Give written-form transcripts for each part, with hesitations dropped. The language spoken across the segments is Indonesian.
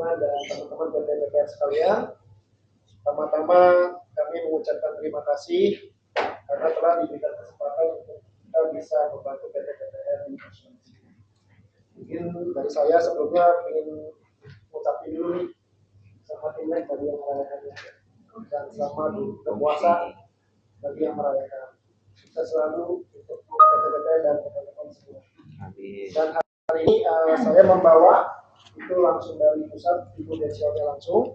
dan teman-teman PT sekalian. Pertama-tama kami mengucapkan terima kasih karena telah diberikan kesempatan untuk kita bisa membantu PT-PTN di asuransi. Mungkin dari saya sebelumnya ingin mengucapkan dulu nih selamat Imlek bagi yang merayakannya dan selamat berpuasa bagi yang merayakan. Kita selalu untuk PT-PTN dan teman-teman semua. Dan hari ini saya membawa itu langsung dari pusat prudensialnya langsung.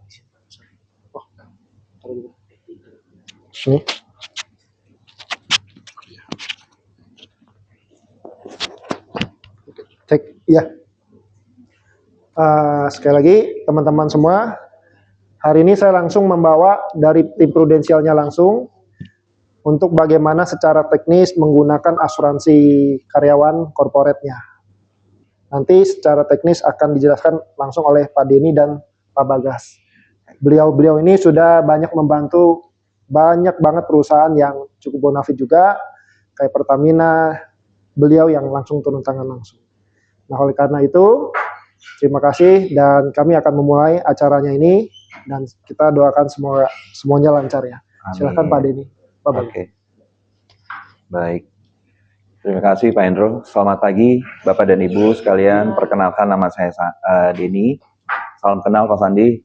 Sini. Cek, ya. Sekali lagi teman-teman semua, hari ini saya langsung membawa dari tim prudensialnya langsung untuk bagaimana secara teknis menggunakan asuransi karyawan korporatnya. Nanti secara teknis akan dijelaskan langsung oleh Pak Denny dan Pak Bagas. Beliau ini sudah banyak membantu banyak banget perusahaan yang cukup bonafit juga, kayak Pertamina, beliau yang langsung turun tangan langsung. Nah, oleh karena itu, terima kasih dan kami akan memulai acaranya ini dan kita doakan semuanya lancar ya. Silakan Pak Denny. Oke. Baik. Terima kasih Pak Hendro. Selamat pagi Bapak dan Ibu sekalian. Perkenalkan nama saya Denny. Salam kenal Pak Sandi.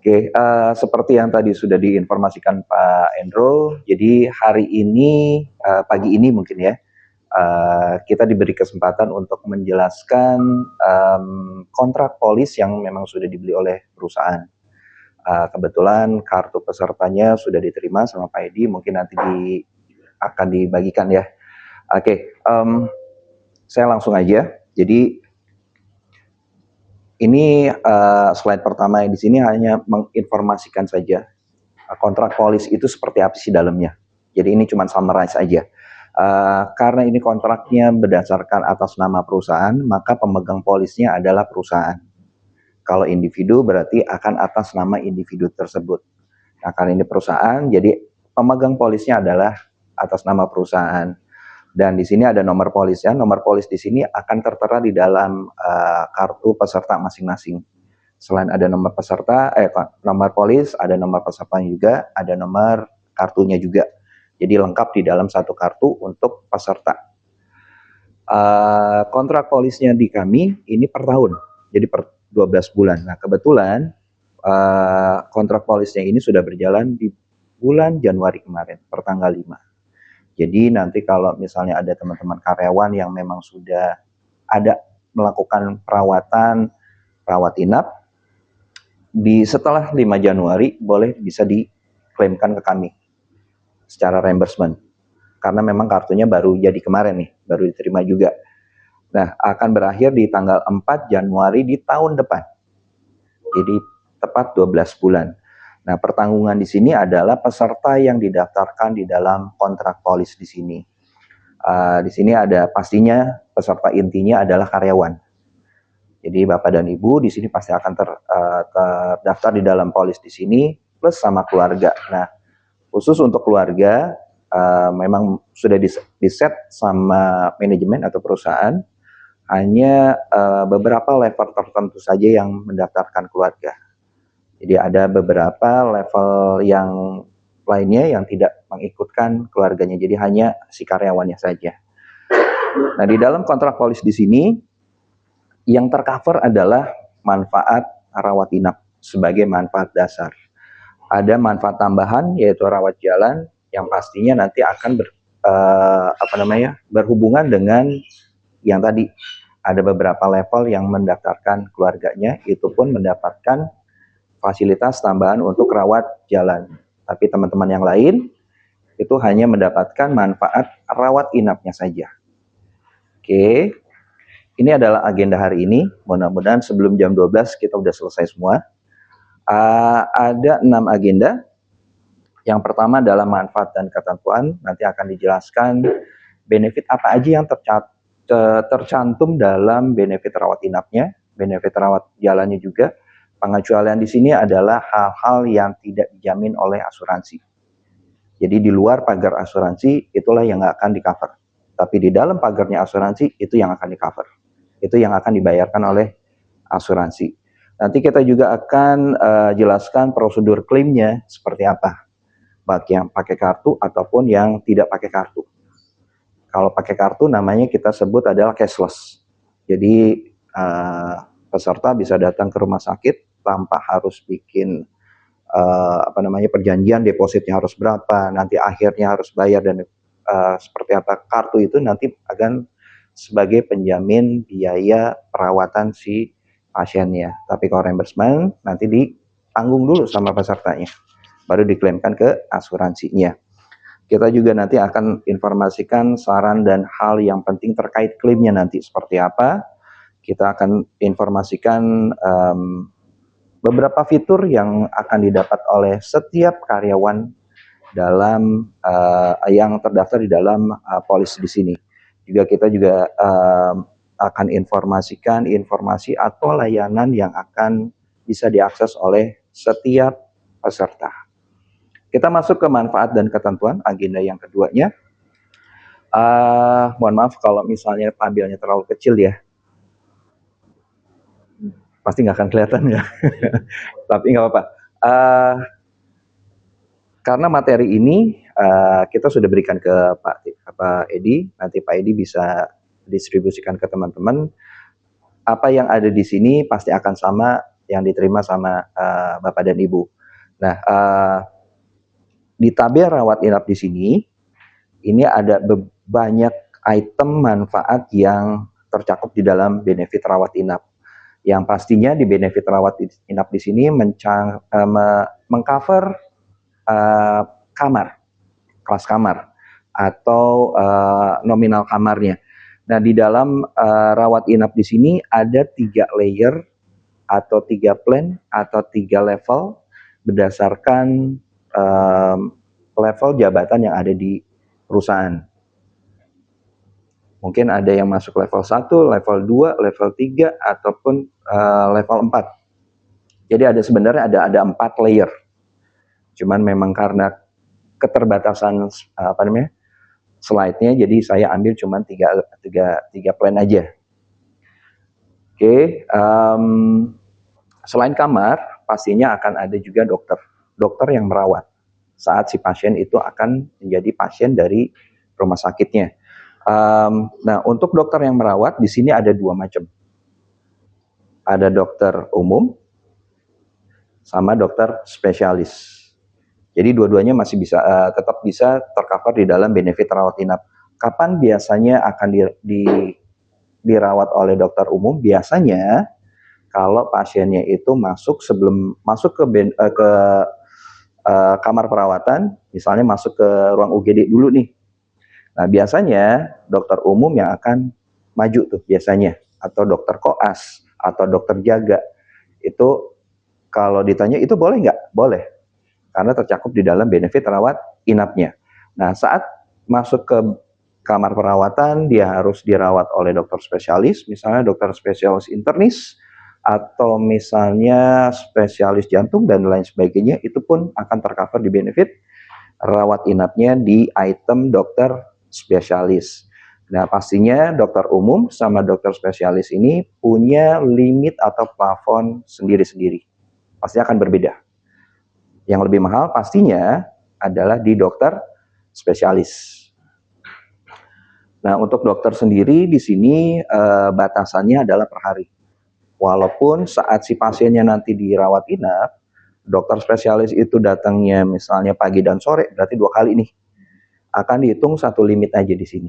Oke, seperti yang tadi sudah diinformasikan Pak Hendro, jadi hari ini, pagi ini mungkin ya, kita diberi kesempatan untuk menjelaskan kontrak polis yang memang sudah dibeli oleh perusahaan. Kebetulan kartu pesertanya sudah diterima sama Pak Edi, mungkin nanti akan dibagikan ya. Oke, saya langsung aja. Jadi ini slide pertama di sini hanya menginformasikan saja kontrak polis itu seperti apa sih dalamnya. Jadi ini cuma summarize aja. Karena ini kontraknya berdasarkan atas nama perusahaan, maka pemegang polisnya adalah perusahaan. Kalau individu berarti akan atas nama individu tersebut. Nah, karena ini perusahaan, jadi pemegang polisnya adalah atas nama perusahaan. Dan di sini ada nomor polisnya. Nomor polis di sini akan tertera di dalam kartu peserta masing-masing. Selain ada nomor peserta, nomor polis, ada nomor pesertanya juga, ada nomor kartunya juga. Jadi lengkap di dalam satu kartu untuk peserta. Kontrak polisnya di kami ini per tahun, jadi per 12 bulan. Nah, kebetulan kontrak polisnya ini sudah berjalan di bulan Januari kemarin, per tanggal 5. Jadi nanti kalau misalnya ada teman-teman karyawan yang memang sudah ada melakukan rawat inap, setelah 5 Januari boleh bisa diklaimkan ke kami secara reimbursement. Karena memang kartunya baru jadi kemarin nih, baru diterima juga. Nah, akan berakhir di tanggal 4 Januari di tahun depan. Jadi tepat 12 bulan. Nah, pertanggungan di sini adalah peserta yang didaftarkan di dalam kontrak polis di sini. Di sini ada pastinya peserta intinya adalah karyawan. Jadi Bapak dan Ibu di sini pasti akan terdaftar di dalam polis di sini plus sama keluarga. Nah, khusus untuk keluarga memang sudah diset sama manajemen atau perusahaan. Hanya beberapa level tertentu saja yang mendaftarkan keluarga. Jadi ada beberapa level yang lainnya yang tidak mengikutkan keluarganya. Jadi hanya si karyawannya saja. Nah, di dalam kontrak polis di sini yang tercover adalah manfaat rawat inap sebagai manfaat dasar. Ada manfaat tambahan yaitu rawat jalan yang pastinya nanti akan berhubungan dengan yang tadi. Ada beberapa level yang mendaftarkan keluarganya, itu pun mendapatkan fasilitas tambahan untuk rawat jalan. Tapi teman-teman yang lain itu hanya mendapatkan manfaat rawat inapnya saja. Oke, ini adalah agenda hari ini. Mudah-mudahan sebelum jam 12 kita udah selesai semua. Ada 6 agenda. Yang pertama adalah manfaat dan ketentuan. Nanti akan dijelaskan benefit apa aja yang tercantum dalam benefit rawat inapnya, benefit rawat jalannya juga. Pengecualian di sini adalah hal-hal yang tidak dijamin oleh asuransi. Jadi di luar pagar asuransi itulah yang nggak akan di-cover. Tapi di dalam pagarnya asuransi itu yang akan di-cover. Itu yang akan dibayarkan oleh asuransi. Nanti kita juga akan jelaskan prosedur klaimnya seperti apa, bagi yang pakai kartu ataupun yang tidak pakai kartu. Kalau pakai kartu namanya kita sebut adalah cashless. Jadi peserta bisa datang ke rumah sakit tanpa harus bikin perjanjian depositnya harus berapa, nanti akhirnya harus bayar dan seperti apa. Kartu itu nanti akan sebagai penjamin biaya perawatan si pasiennya. Tapi kalau reimbursement nanti ditanggung dulu sama pesertanya, baru diklaimkan ke asuransinya. Kita juga nanti akan informasikan saran dan hal yang penting terkait klaimnya nanti seperti apa. Kita akan informasikan beberapa fitur yang akan didapat oleh setiap karyawan dalam yang terdaftar di dalam polis di sini. Juga kita juga akan informasikan informasi atau layanan yang akan bisa diakses oleh setiap peserta. Kita masuk ke manfaat dan ketentuan, agenda yang keduanya. Mohon maaf kalau misalnya tampilnya terlalu kecil ya. Pasti nggak akan kelihatan ya. Tapi nggak apa-apa. Karena materi ini kita sudah berikan ke Pak Edi, nanti Pak Edi bisa distribusikan ke teman-teman. Apa yang ada di sini pasti akan sama yang diterima sama Bapak dan Ibu. Nah, di tabel rawat inap di sini, ini ada banyak item manfaat yang tercakup di dalam benefit rawat inap. Yang pastinya di benefit rawat inap di sini mengcover kamar, kelas kamar, atau nominal kamarnya. Nah, di dalam rawat inap di sini ada 3 layer atau 3 plan atau 3 level berdasarkan level jabatan yang ada di perusahaan. Mungkin ada yang masuk level 1, level 2, level 3, ataupun level 4. Jadi sebenarnya ada 4 layer. Cuman memang karena keterbatasan slide-nya, jadi saya ambil cuma 3 plan aja. Oke, selain kamar, pastinya akan ada juga dokter yang merawat saat si pasien itu akan menjadi pasien dari rumah sakitnya. Nah, untuk dokter yang merawat di sini ada 2 macam. Ada dokter umum sama dokter spesialis. Jadi dua-duanya masih bisa tetap bisa tercover di dalam benefit rawat inap. Kapan biasanya akan dirawat oleh dokter umum? Biasanya kalau pasiennya itu sebelum masuk ke kamar perawatan, misalnya masuk ke ruang UGD dulu nih. Nah, biasanya dokter umum yang akan maju tuh biasanya, atau dokter koas, atau dokter jaga. Itu kalau ditanya itu boleh nggak? Boleh, karena tercakup di dalam benefit rawat inapnya. Nah, saat masuk ke kamar perawatan, dia harus dirawat oleh dokter spesialis, misalnya dokter spesialis internis, atau misalnya spesialis jantung dan lain sebagainya, itu pun akan tercover di benefit rawat inapnya di item dokter spesialis. Nah, pastinya dokter umum sama dokter spesialis ini punya limit atau plafon sendiri-sendiri. Pasti akan berbeda. Yang lebih mahal pastinya adalah di dokter spesialis. Nah, untuk dokter sendiri di sini batasannya adalah per hari. Walaupun saat si pasiennya nanti dirawat inap, dokter spesialis itu datangnya misalnya pagi dan sore, berarti 2 kali nih. Akan dihitung 1 limit aja di sini.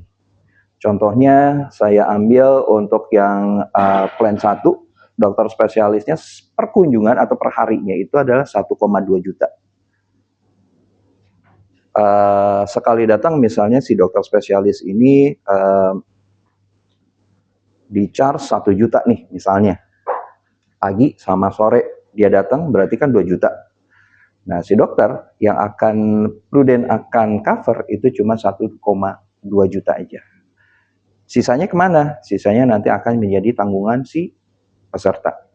Contohnya saya ambil untuk yang plan 1, dokter spesialisnya per kunjungan atau per harinya itu adalah 1,2 juta. Sekali datang misalnya si dokter spesialis ini di charge 1 juta nih misalnya. Pagi sama sore dia datang berarti kan 2 juta. Nah, si dokter yang prudent akan cover itu cuma 1,2 juta aja. Sisanya kemana? Sisanya nanti akan menjadi tanggungan si peserta.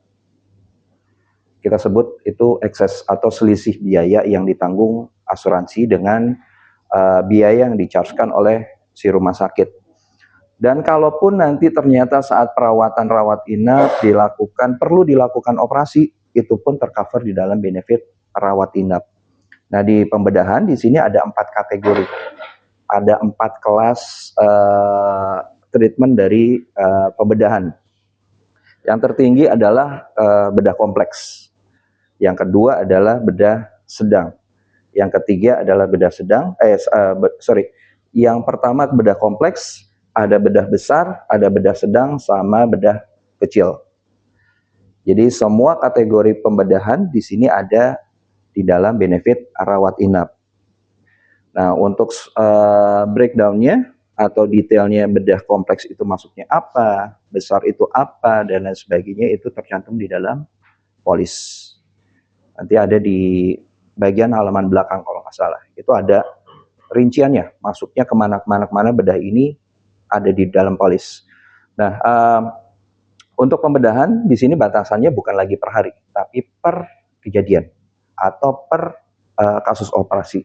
Kita sebut itu excess atau selisih biaya yang ditanggung asuransi dengan biaya yang di-charge-kan oleh si rumah sakit. Dan kalaupun nanti ternyata saat perawatan rawat inap perlu dilakukan operasi, itu pun tercover di dalam benefit rawat inap. Nah, di pembedahan di sini ada 4 kategori, ada 4 kelas treatment dari pembedahan. Yang tertinggi adalah bedah kompleks, yang kedua adalah bedah sedang, yang ketiga adalah bedah sedang. Yang pertama bedah kompleks, ada bedah besar, ada bedah sedang, sama bedah kecil. Jadi semua kategori pembedahan di sini ada di dalam benefit rawat inap. Nah, untuk breakdown-nya atau detailnya bedah kompleks itu masuknya apa, besar itu apa, dan lain sebagainya itu tercantum di dalam polis. Nanti ada di bagian halaman belakang kalau nggak salah. Itu ada rinciannya, masuknya kemana bedah ini ada di dalam polis. Nah, untuk pembedahan di sini batasannya bukan lagi per hari, tapi per kejadian atau per kasus operasi.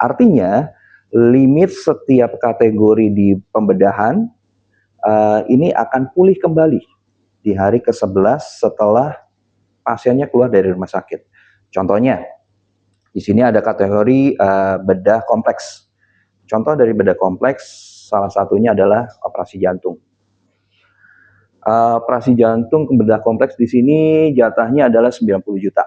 Artinya limit setiap kategori di pembedahan ini akan pulih kembali di hari ke-11 setelah pasiennya keluar dari rumah sakit. Contohnya, di sini ada kategori bedah kompleks. Contoh dari bedah kompleks salah satunya adalah operasi jantung. Operasi jantung bedah kompleks di sini jatahnya adalah 90 juta.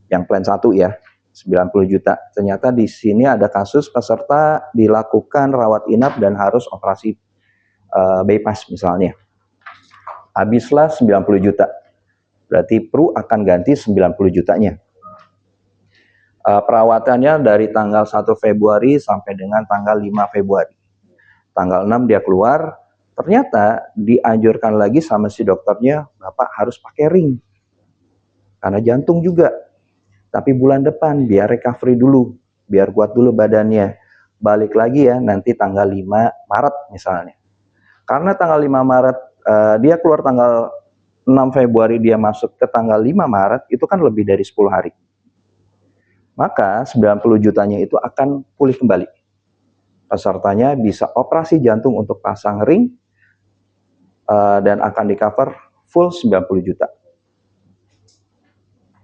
Yang plan 1 ya, 90 juta. Ternyata di sini ada kasus peserta dilakukan rawat inap dan harus operasi bypass misalnya. Habislah 90 juta. Berarti Pru akan ganti 90 jutanya. Perawatannya dari tanggal 1 Februari sampai dengan tanggal 5 Februari. Tanggal 6 dia keluar, ternyata dianjurkan lagi sama si dokternya, Bapak harus pakai ring. Karena jantung juga. Tapi bulan depan biar recovery dulu, biar kuat dulu badannya. Balik lagi ya nanti tanggal 5 Maret misalnya. Karena tanggal 5 Maret dia keluar tanggal 6 Februari dia masuk ke tanggal 5 Maret, itu kan lebih dari 10 hari. Maka 90 jutanya itu akan pulih kembali. Pesertanya bisa operasi jantung untuk pasang ring dan akan di cover full 90 juta.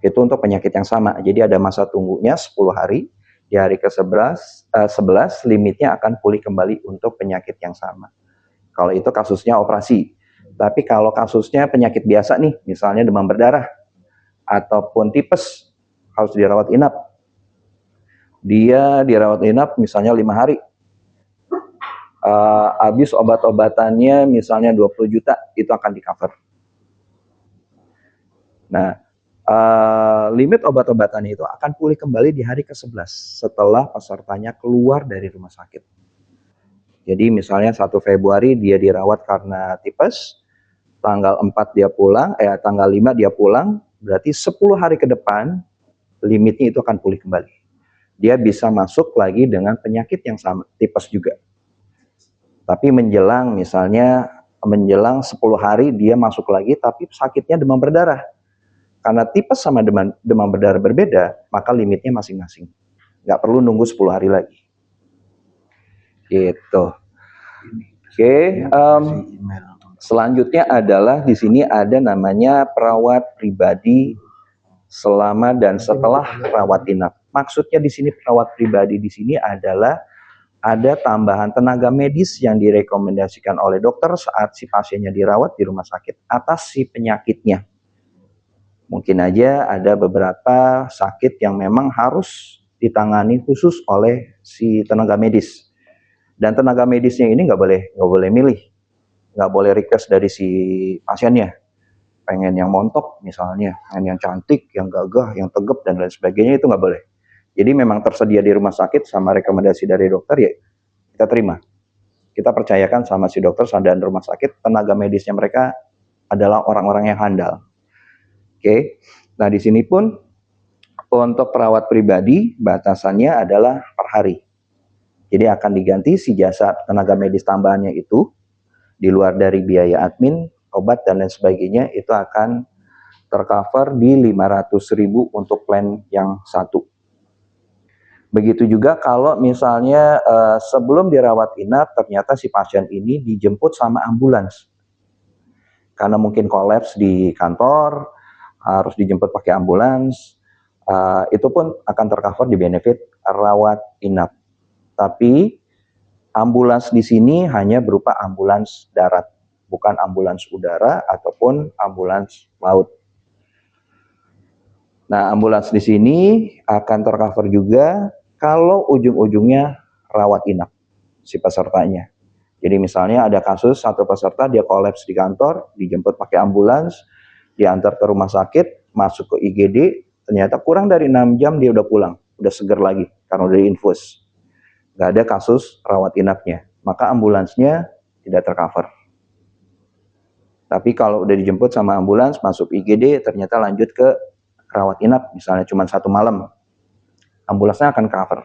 Itu untuk penyakit yang sama. Jadi ada masa tunggunya 10 hari. Di hari ke-11 limitnya akan pulih kembali untuk penyakit yang sama. Kalau itu kasusnya operasi. Tapi kalau kasusnya penyakit biasa nih, misalnya demam berdarah ataupun tipes, harus dirawat inap. Dia dirawat inap misalnya 5 hari. Habis obat-obatannya misalnya 20 juta, itu akan di cover. Nah, limit obat-obatannya itu akan pulih kembali di hari ke-11 setelah pesertanya keluar dari rumah sakit. Jadi misalnya 1 Februari dia dirawat karena tipes, tanggal 4 dia pulang, tanggal 5 dia pulang, berarti 10 hari ke depan limitnya itu akan pulih kembali. Dia bisa masuk lagi dengan penyakit yang sama, tipes juga. Tapi menjelang 10 hari dia masuk lagi tapi sakitnya demam berdarah. Karena tipes sama demam berdarah berbeda, maka limitnya masing-masing. Nggak perlu nunggu 10 hari lagi. Gitu. Oke, selanjutnya adalah di sini ada namanya perawat pribadi selama dan setelah rawat inap. Maksudnya di sini perawat pribadi di sini adalah ada tambahan tenaga medis yang direkomendasikan oleh dokter saat si pasiennya dirawat di rumah sakit atas si penyakitnya. Mungkin aja ada beberapa sakit yang memang harus ditangani khusus oleh si tenaga medis. Dan tenaga medisnya ini nggak boleh milih, nggak boleh request dari si pasiennya. Pengen yang montok misalnya, pengen yang cantik, yang gagah, yang tegap dan lain sebagainya, itu nggak boleh. Jadi memang tersedia di rumah sakit sama rekomendasi dari dokter ya kita terima. Kita percayakan sama si dokter dan rumah sakit, tenaga medisnya mereka adalah orang-orang yang handal. Oke. Nah, di sini pun untuk perawat pribadi batasannya adalah per hari. Jadi akan diganti si jasa tenaga medis tambahannya itu di luar dari biaya admin, obat dan lain sebagainya itu akan tercover di 500.000 untuk plan yang satu. Begitu juga kalau misalnya sebelum dirawat inap ternyata si pasien ini dijemput sama ambulans. Karena mungkin kolaps di kantor, harus dijemput pakai ambulans, itu pun akan tercover di benefit rawat inap. Tapi ambulans di sini hanya berupa ambulans darat, bukan ambulans udara ataupun ambulans laut. Nah, ambulans di sini akan tercover juga kalau ujung-ujungnya rawat inap si pesertanya. Jadi misalnya ada kasus satu peserta dia kolaps di kantor, dijemput pakai ambulans, diantar ke rumah sakit, masuk ke IGD, ternyata kurang dari 6 jam dia udah pulang, udah seger lagi karena udah diinfus. Nggak ada kasus rawat inapnya, maka ambulansnya tidak tercover. Tapi kalau udah dijemput sama ambulans, masuk IGD, ternyata lanjut ke rawat inap, misalnya cuma 1 malam, ambulansnya akan cover.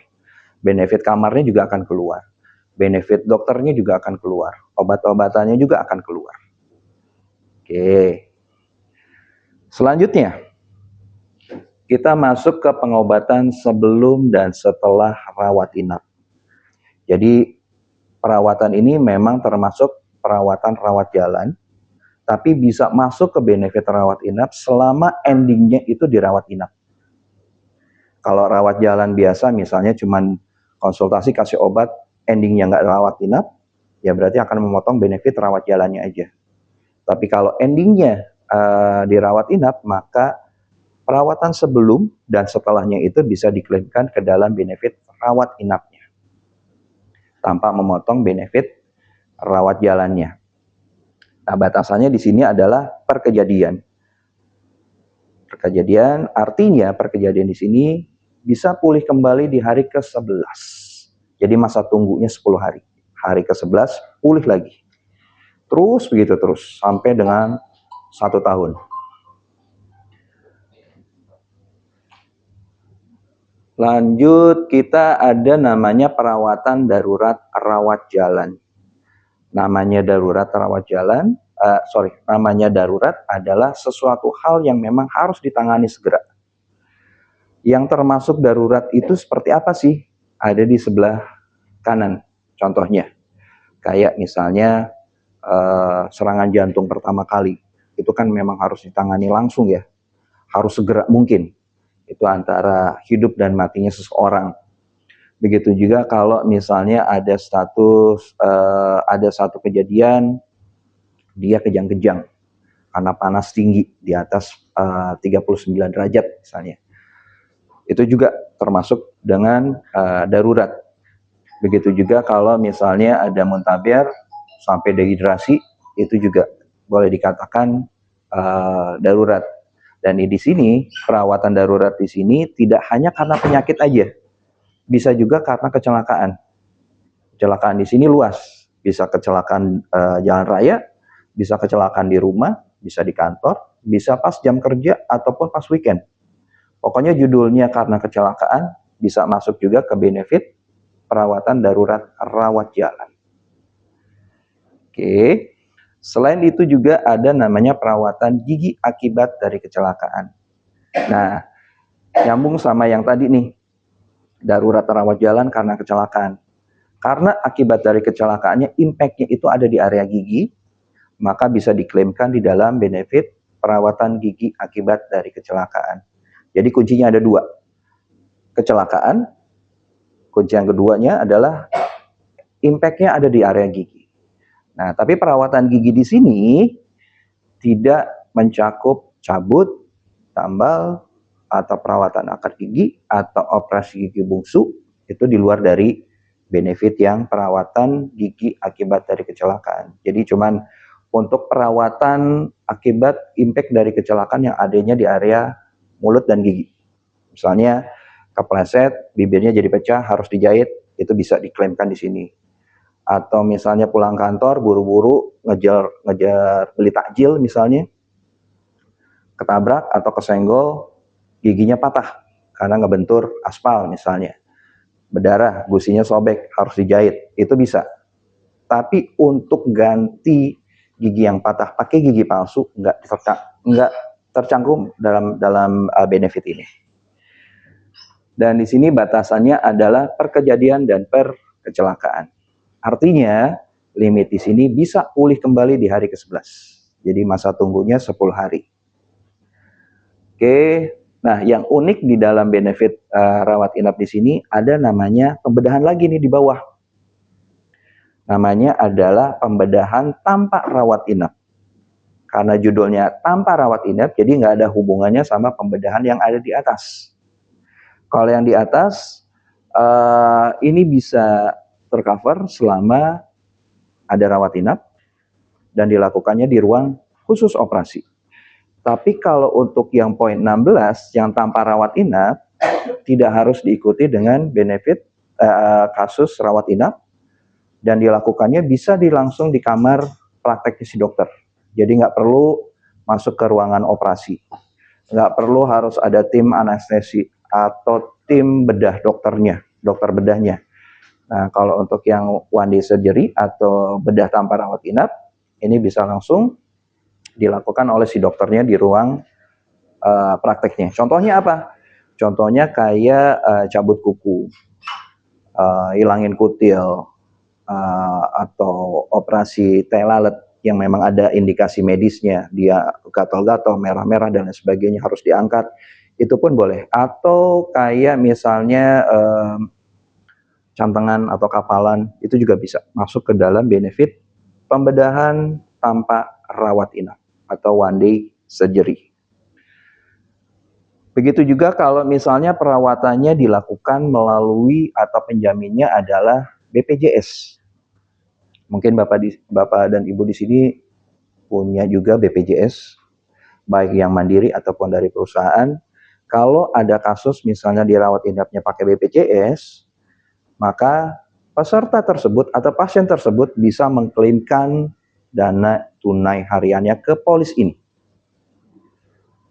Benefit kamarnya juga akan keluar. Benefit dokternya juga akan keluar. Obat-obatannya juga akan keluar. Oke. Selanjutnya, kita masuk ke pengobatan sebelum dan setelah rawat inap. Jadi, perawatan ini memang termasuk perawatan rawat jalan, tapi bisa masuk ke benefit rawat inap selama endingnya itu dirawat inap. Kalau rawat jalan biasa misalnya cuman konsultasi kasih obat, endingnya nggak rawat inap, ya berarti akan memotong benefit rawat jalannya aja. Tapi kalau endingnya dirawat inap, maka perawatan sebelum dan setelahnya itu bisa diklaimkan ke dalam benefit rawat inapnya, tanpa memotong benefit rawat jalannya. Nah, batasannya di sini adalah per kejadian. Per kejadian artinya per kejadian di sini bisa pulih kembali di hari ke-11. Jadi masa tunggunya 10 hari. Hari ke-11 pulih lagi. Terus begitu terus sampai dengan 1 tahun. Lanjut, kita ada namanya perawatan darurat rawat jalan. Namanya darurat rawat jalan, namanya darurat adalah sesuatu hal yang memang harus ditangani segera. Yang termasuk darurat itu seperti apa sih? Ada di sebelah kanan, contohnya. Kayak misalnya serangan jantung pertama kali, itu kan memang harus ditangani langsung ya, harus segera mungkin. Itu antara hidup dan matinya seseorang. Begitu juga kalau misalnya ada ada satu kejadian dia kejang-kejang karena panas tinggi di atas 39 derajat misalnya. Itu juga termasuk dengan darurat. Begitu juga kalau misalnya ada muntaber sampai dehidrasi, itu juga boleh dikatakan darurat. Dan di sini perawatan darurat di sini tidak hanya karena penyakit aja. Bisa juga karena kecelakaan. Kecelakaan di sini luas. Bisa kecelakaan jalan raya, bisa kecelakaan di rumah, bisa di kantor, bisa pas jam kerja, ataupun pas weekend. Pokoknya judulnya karena kecelakaan, bisa masuk juga ke benefit perawatan darurat rawat jalan. Oke. Selain itu juga ada namanya perawatan gigi akibat dari kecelakaan. Nah, nyambung sama yang tadi nih. Darurat rawat jalan karena kecelakaan. Karena akibat dari kecelakaannya, impact-nya itu ada di area gigi, maka bisa diklaimkan di dalam benefit perawatan gigi akibat dari kecelakaan. Jadi kuncinya ada 2. Kecelakaan, kunci yang keduanya adalah impact-nya ada di area gigi. Nah, tapi perawatan gigi di sini tidak mencakup cabut, tambal, atau perawatan akar gigi, atau operasi gigi bungsu. Itu di luar dari benefit yang perawatan gigi akibat dari kecelakaan. Jadi cuman untuk perawatan akibat impact dari kecelakaan yang adanya di area mulut dan gigi. Misalnya kepleset, bibirnya jadi pecah, harus dijahit, itu bisa diklaimkan di sini. Atau misalnya pulang kantor, buru-buru, ngejar beli takjil misalnya, ketabrak atau kesenggol, giginya patah karena ngebentur aspal misalnya. Berdarah, gusinya sobek, harus dijahit, itu bisa. Tapi untuk ganti gigi yang patah pakai gigi palsu nggak tercangkum dalam benefit ini. Dan di sini batasannya adalah per kejadian dan per kecelakaan. Artinya limit di sini bisa pulih kembali di hari ke-11. Jadi masa tunggunya 10 hari. Oke, nah yang unik di dalam benefit rawat inap di sini ada namanya pembedahan lagi nih di bawah. Namanya adalah pembedahan tanpa rawat inap. Karena judulnya tanpa rawat inap, jadi nggak ada hubungannya sama pembedahan yang ada di atas. Kalau yang di atas, ini bisa tercover selama ada rawat inap dan dilakukannya di ruang khusus operasi. Tapi kalau untuk yang poin 16, yang tanpa rawat inap, tidak harus diikuti dengan benefit kasus rawat inap, dan dilakukannya bisa langsung di kamar praktek si dokter. Jadi nggak perlu masuk ke ruangan operasi. Nggak perlu harus ada tim anestesi atau tim bedah dokter bedahnya. Nah, kalau untuk yang one day surgery atau bedah tanpa rawat inap, ini bisa langsung dilakukan oleh si dokternya di ruang prakteknya. Contohnya apa? Contohnya kayak cabut kuku, hilangin kutil, atau operasi tai lalat yang memang ada indikasi medisnya, dia gatal-gatal, merah-merah dan lain sebagainya harus diangkat, itu pun boleh. Atau kayak misalnya cantengan atau kapalan, itu juga bisa masuk ke dalam benefit pembedahan tanpa rawat inap atau one day surgery. Begitu juga kalau misalnya perawatannya dilakukan melalui atau penjaminnya adalah BPJS. Mungkin Bapak dan Ibu di sini punya juga BPJS, baik yang mandiri ataupun dari perusahaan. Kalau ada kasus misalnya dirawat inapnya pakai BPJS, maka peserta tersebut atau pasien tersebut bisa mengklaimkan dana tunai hariannya ke polis ini.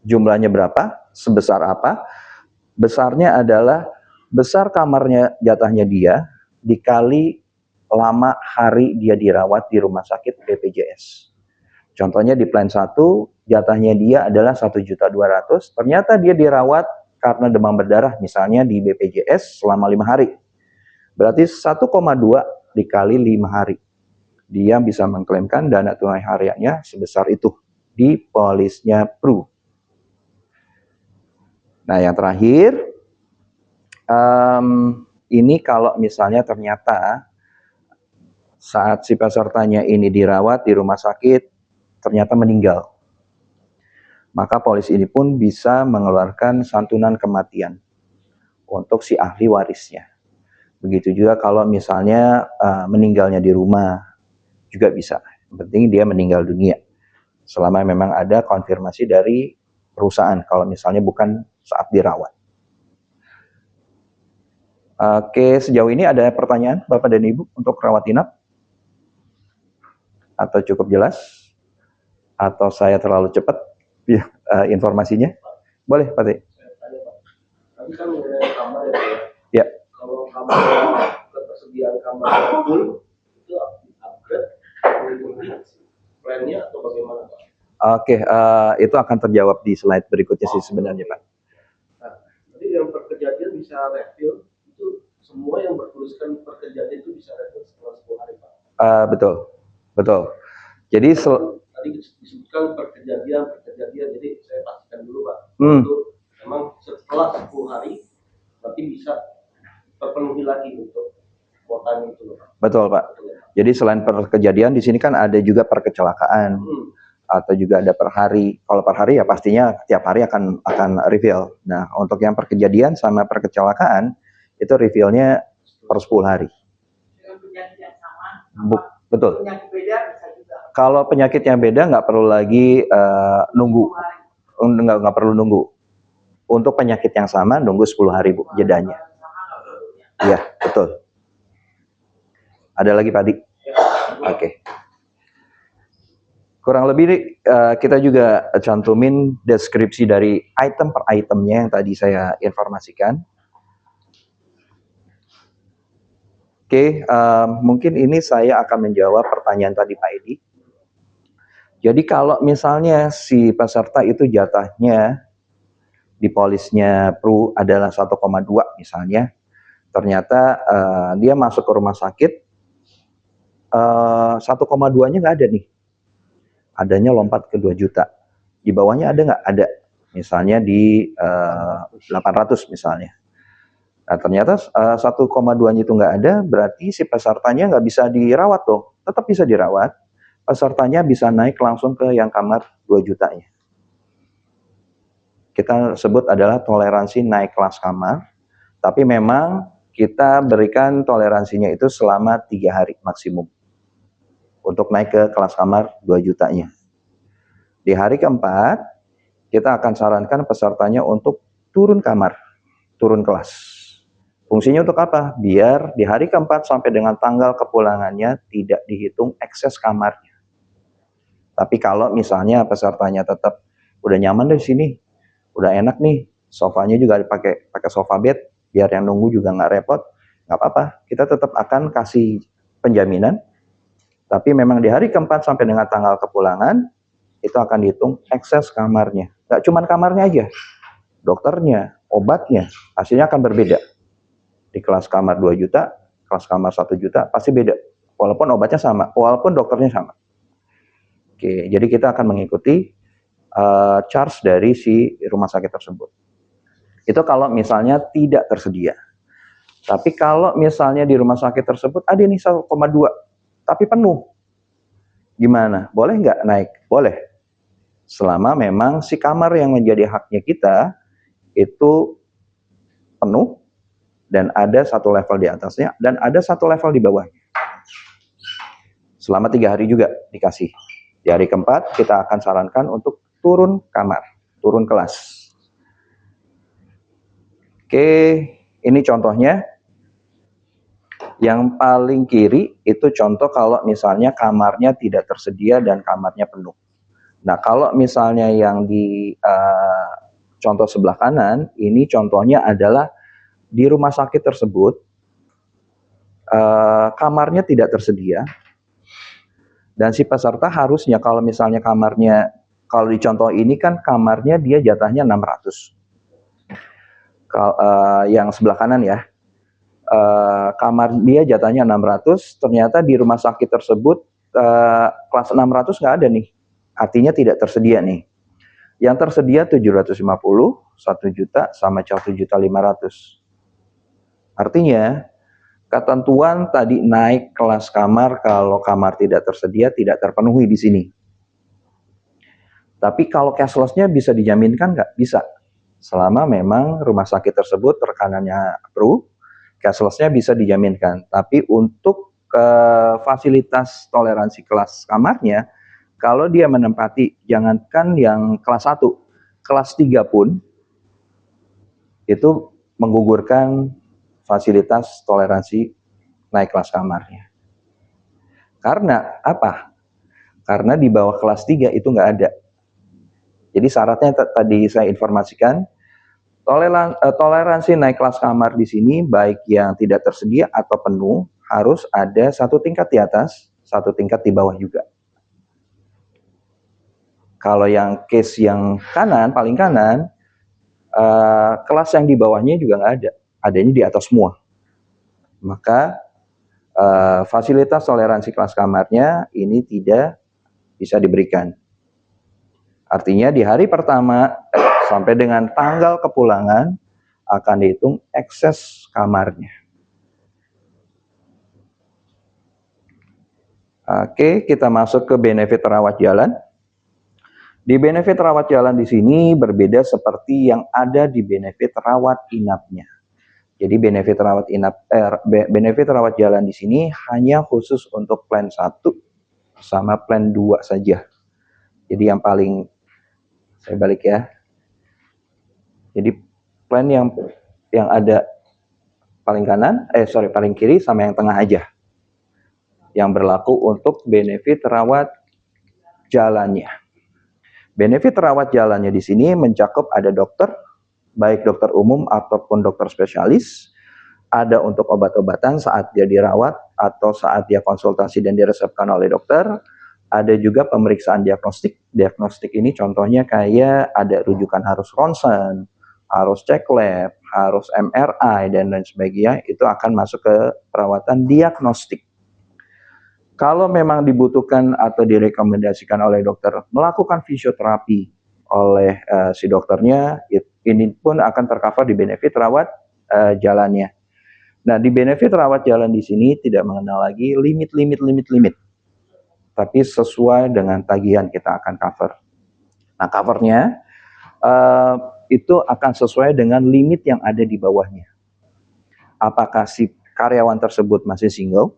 Jumlahnya berapa? Sebesar apa? Besarnya adalah besar kamarnya jatahnya dia dikali lama hari dia dirawat di rumah sakit BPJS. Contohnya di plan 1 jatahnya dia adalah 1.200.000, ternyata dia dirawat karena demam berdarah misalnya di BPJS selama 5 hari. Berarti 1,2 dikali 5 hari. Dia bisa mengklaimkan dana tunai hariannya sebesar itu di polisnya Pru. Nah, yang terakhir, ini kalau misalnya ternyata saat si pesertanya ini dirawat di rumah sakit, ternyata meninggal, maka polis ini pun bisa mengeluarkan santunan kematian untuk si ahli warisnya. Begitu juga kalau misalnya meninggalnya di rumah, juga bisa. Yang penting dia meninggal dunia, selama memang ada konfirmasi dari perusahaan, kalau misalnya bukan saat dirawat. Oke, sejauh ini ada pertanyaan Bapak dan Ibu untuk rawat inap? Atau cukup jelas? Atau saya terlalu cepat informasinya? Boleh, Pak. Tadi kan mengenai kamar ya. Kalau kamar ketersediaan kamar full itu upgrade plannya atau bagaimana, Pak? Oke, itu akan terjawab di slide berikutnya sih sebenarnya, Pak. Nah, jadi yang perkejadian bisa refill itu semua yang bertuliskan perkejadian itu bisa refill setelah 10 hari, Pak. Betul. Jadi tadi disebutkan perkejadian, jadi saya pastikan dulu, Pak. Itu memang setelah 10 hari berarti bisa terpenuhi lagi untuk kuotanya itu, Pak. Betul, Pak. Jadi selain per kejadian di sini kan ada juga per kecelakaan. Atau juga ada per hari. Kalau per hari ya pastinya tiap hari akan refill. Nah, untuk yang per kejadian sama per kecelakaan itu refillnya per 10 hari. Dengan penyakit yang sama? Betul. Penyakit beda bisa juga. Kalau penyakitnya beda nggak perlu lagi nunggu. Nggak perlu nunggu. Untuk penyakit yang sama nunggu 10 hari, Bu, jedanya. Iya, betul. Ada lagi, Pak Adi? Oke. Kurang lebih kita juga cantumin deskripsi dari item per itemnya yang tadi saya informasikan. Oke, mungkin ini saya akan menjawab pertanyaan tadi Pak Edi. Jadi kalau misalnya si peserta itu jatahnya di polisnya Pru adalah 1,2 misalnya, ternyata dia masuk ke rumah sakit 1,2-nya nggak ada nih, adanya lompat ke 2 juta. Di bawahnya ada nggak? Ada, misalnya di 800 misalnya. Nah ternyata 1,2-nya itu nggak ada, berarti si pesertanya nggak bisa dirawat dong, tetap bisa dirawat. Pesertanya bisa naik langsung ke yang kamar 2 jutanya. Kita sebut adalah toleransi naik kelas kamar, tapi memang kita berikan toleransinya itu selama 3 hari maksimum untuk naik ke kelas kamar 2 jutanya. Di hari keempat, kita akan sarankan pesertanya untuk turun kamar, turun kelas. Fungsinya untuk apa? Biar di hari keempat sampai dengan tanggal kepulangannya tidak dihitung ekses kamarnya. Tapi kalau misalnya pesertanya tetap udah nyaman di sini, udah enak nih, sofanya juga pakai sofa bed, biar yang nunggu juga nggak repot, nggak apa-apa. Kita tetap akan kasih penjaminan. Tapi memang di hari keempat sampai dengan tanggal kepulangan, itu akan dihitung ekses kamarnya. Nggak cuma kamarnya aja, dokternya, obatnya, hasilnya akan berbeda. Di kelas kamar 2 juta, kelas kamar 1 juta, pasti beda. Walaupun obatnya sama, walaupun dokternya sama. Oke, jadi kita akan mengikuti charge dari si rumah sakit tersebut. Itu kalau misalnya tidak tersedia. Tapi kalau misalnya di rumah sakit tersebut ada nih 1,2, tapi penuh. Gimana? Boleh nggak naik? Boleh. Selama memang si kamar yang menjadi haknya kita itu penuh, dan ada 1 level di atasnya, dan ada 1 level di bawahnya. Selama 3 hari juga dikasih. Di hari keempat, kita akan sarankan untuk turun kamar, turun kelas. Oke, ini contohnya. Yang paling kiri itu contoh kalau misalnya kamarnya tidak tersedia dan kamarnya penuh. Nah, kalau misalnya yang di contoh sebelah kanan, ini contohnya adalah di rumah sakit tersebut, kamarnya tidak tersedia, dan si peserta harusnya kalau misalnya kamarnya, kalau di contoh ini kan kamarnya dia jatahnya 600. Yang sebelah kanan ya, kamar dia jatahnya 600, ternyata di rumah sakit tersebut kelas 600 nggak ada nih, artinya tidak tersedia nih. Yang tersedia 750, 1 juta, sama 1.500.000. Artinya, ketentuan tadi naik kelas kamar kalau kamar tidak tersedia tidak terpenuhi di sini. Tapi kalau cashless-nya bisa dijaminkan nggak? Bisa. Selama memang rumah sakit tersebut rekanannya Pru, cashless-nya bisa dijaminkan. Tapi untuk fasilitas toleransi kelas kamarnya, kalau dia menempati, jangankan yang kelas 1, kelas 3 pun, itu menggugurkan fasilitas toleransi naik kelas kamarnya. Karena apa? Karena di bawah kelas 3 itu nggak ada. Jadi syaratnya tadi saya informasikan, toleransi naik kelas kamar di sini, baik yang tidak tersedia atau penuh, harus ada 1 tingkat di atas, 1 tingkat di bawah juga. Kalau yang case yang kanan, paling kanan, kelas yang di bawahnya juga nggak ada. Adanya di atas semua. Maka fasilitas toleransi kelas kamarnya ini tidak bisa diberikan. Artinya di hari pertama sampai dengan tanggal kepulangan akan dihitung ekses kamarnya. Oke, kita masuk ke benefit rawat jalan. Di benefit rawat jalan di sini berbeda seperti yang ada di benefit rawat inapnya. Jadi benefit rawat jalan di sini hanya khusus untuk plan 1 sama plan 2 saja. Jadi yang paling, saya balik ya. Jadi plan yang ada paling kanan, paling kiri sama yang tengah aja. Yang berlaku untuk benefit rawat jalannya. Benefit rawat jalannya di sini mencakup ada dokter, baik dokter umum ataupun dokter spesialis, ada untuk obat-obatan saat dia dirawat atau saat dia konsultasi dan diresepkan oleh dokter, ada juga pemeriksaan diagnostik. Diagnostik ini contohnya kayak ada rujukan harus ronsen, harus cek lab, harus MRI, dan lain sebagainya, itu akan masuk ke perawatan diagnostik. Kalau memang dibutuhkan atau direkomendasikan oleh dokter melakukan fisioterapi oleh si dokternya, ini pun akan tercover di benefit rawat jalannya. Nah, di benefit rawat jalan di sini tidak mengenal lagi limit, tapi sesuai dengan tagihan kita akan cover. Nah, covernya itu akan sesuai dengan limit yang ada di bawahnya. Apakah si karyawan tersebut masih single,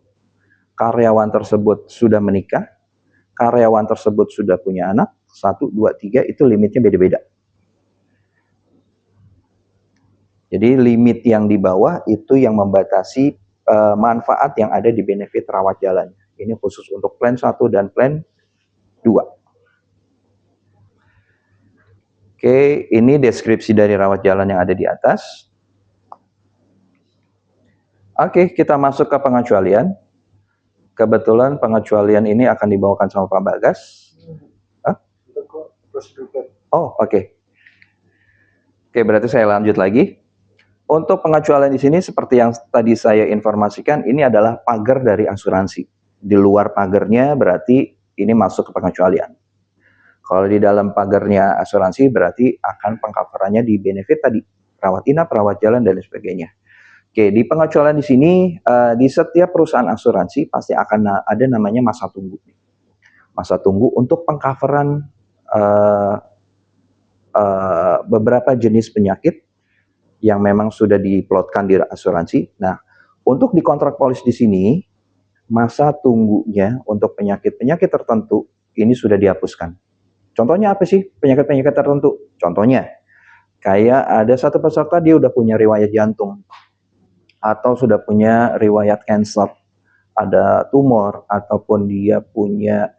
karyawan tersebut sudah menikah, karyawan tersebut sudah punya anak, 1, 2, 3, itu limitnya beda-beda. Jadi limit yang di bawah itu yang membatasi manfaat yang ada di benefit rawat jalan. Ini khusus untuk plan 1 dan plan 2. Oke, ini deskripsi dari rawat jalan yang ada di atas. Oke, kita masuk ke pengecualian. Kebetulan pengecualian ini akan dibawakan sama Pak Bagas. Hah? Oh, oke. Oke, berarti saya lanjut lagi. Untuk pengecualian di sini seperti yang tadi saya informasikan, ini adalah pagar dari asuransi. Di luar pagarnya berarti ini masuk ke pengecualian. Kalau di dalam pagarnya asuransi berarti akan pengcoverannya di benefit tadi, rawat inap, rawat jalan, dan sebagainya. Oke, di pengecualian di sini di setiap perusahaan asuransi pasti akan ada namanya masa tunggu. Masa tunggu untuk pengcoveran beberapa jenis penyakit yang memang sudah diplotkan di asuransi. Nah, untuk di kontrak polis di sini, masa tunggunya untuk penyakit-penyakit tertentu ini sudah dihapuskan. Contohnya apa sih penyakit-penyakit tertentu? Contohnya, kayak ada satu peserta dia udah punya riwayat jantung, atau sudah punya riwayat kanker, ada tumor, ataupun dia punya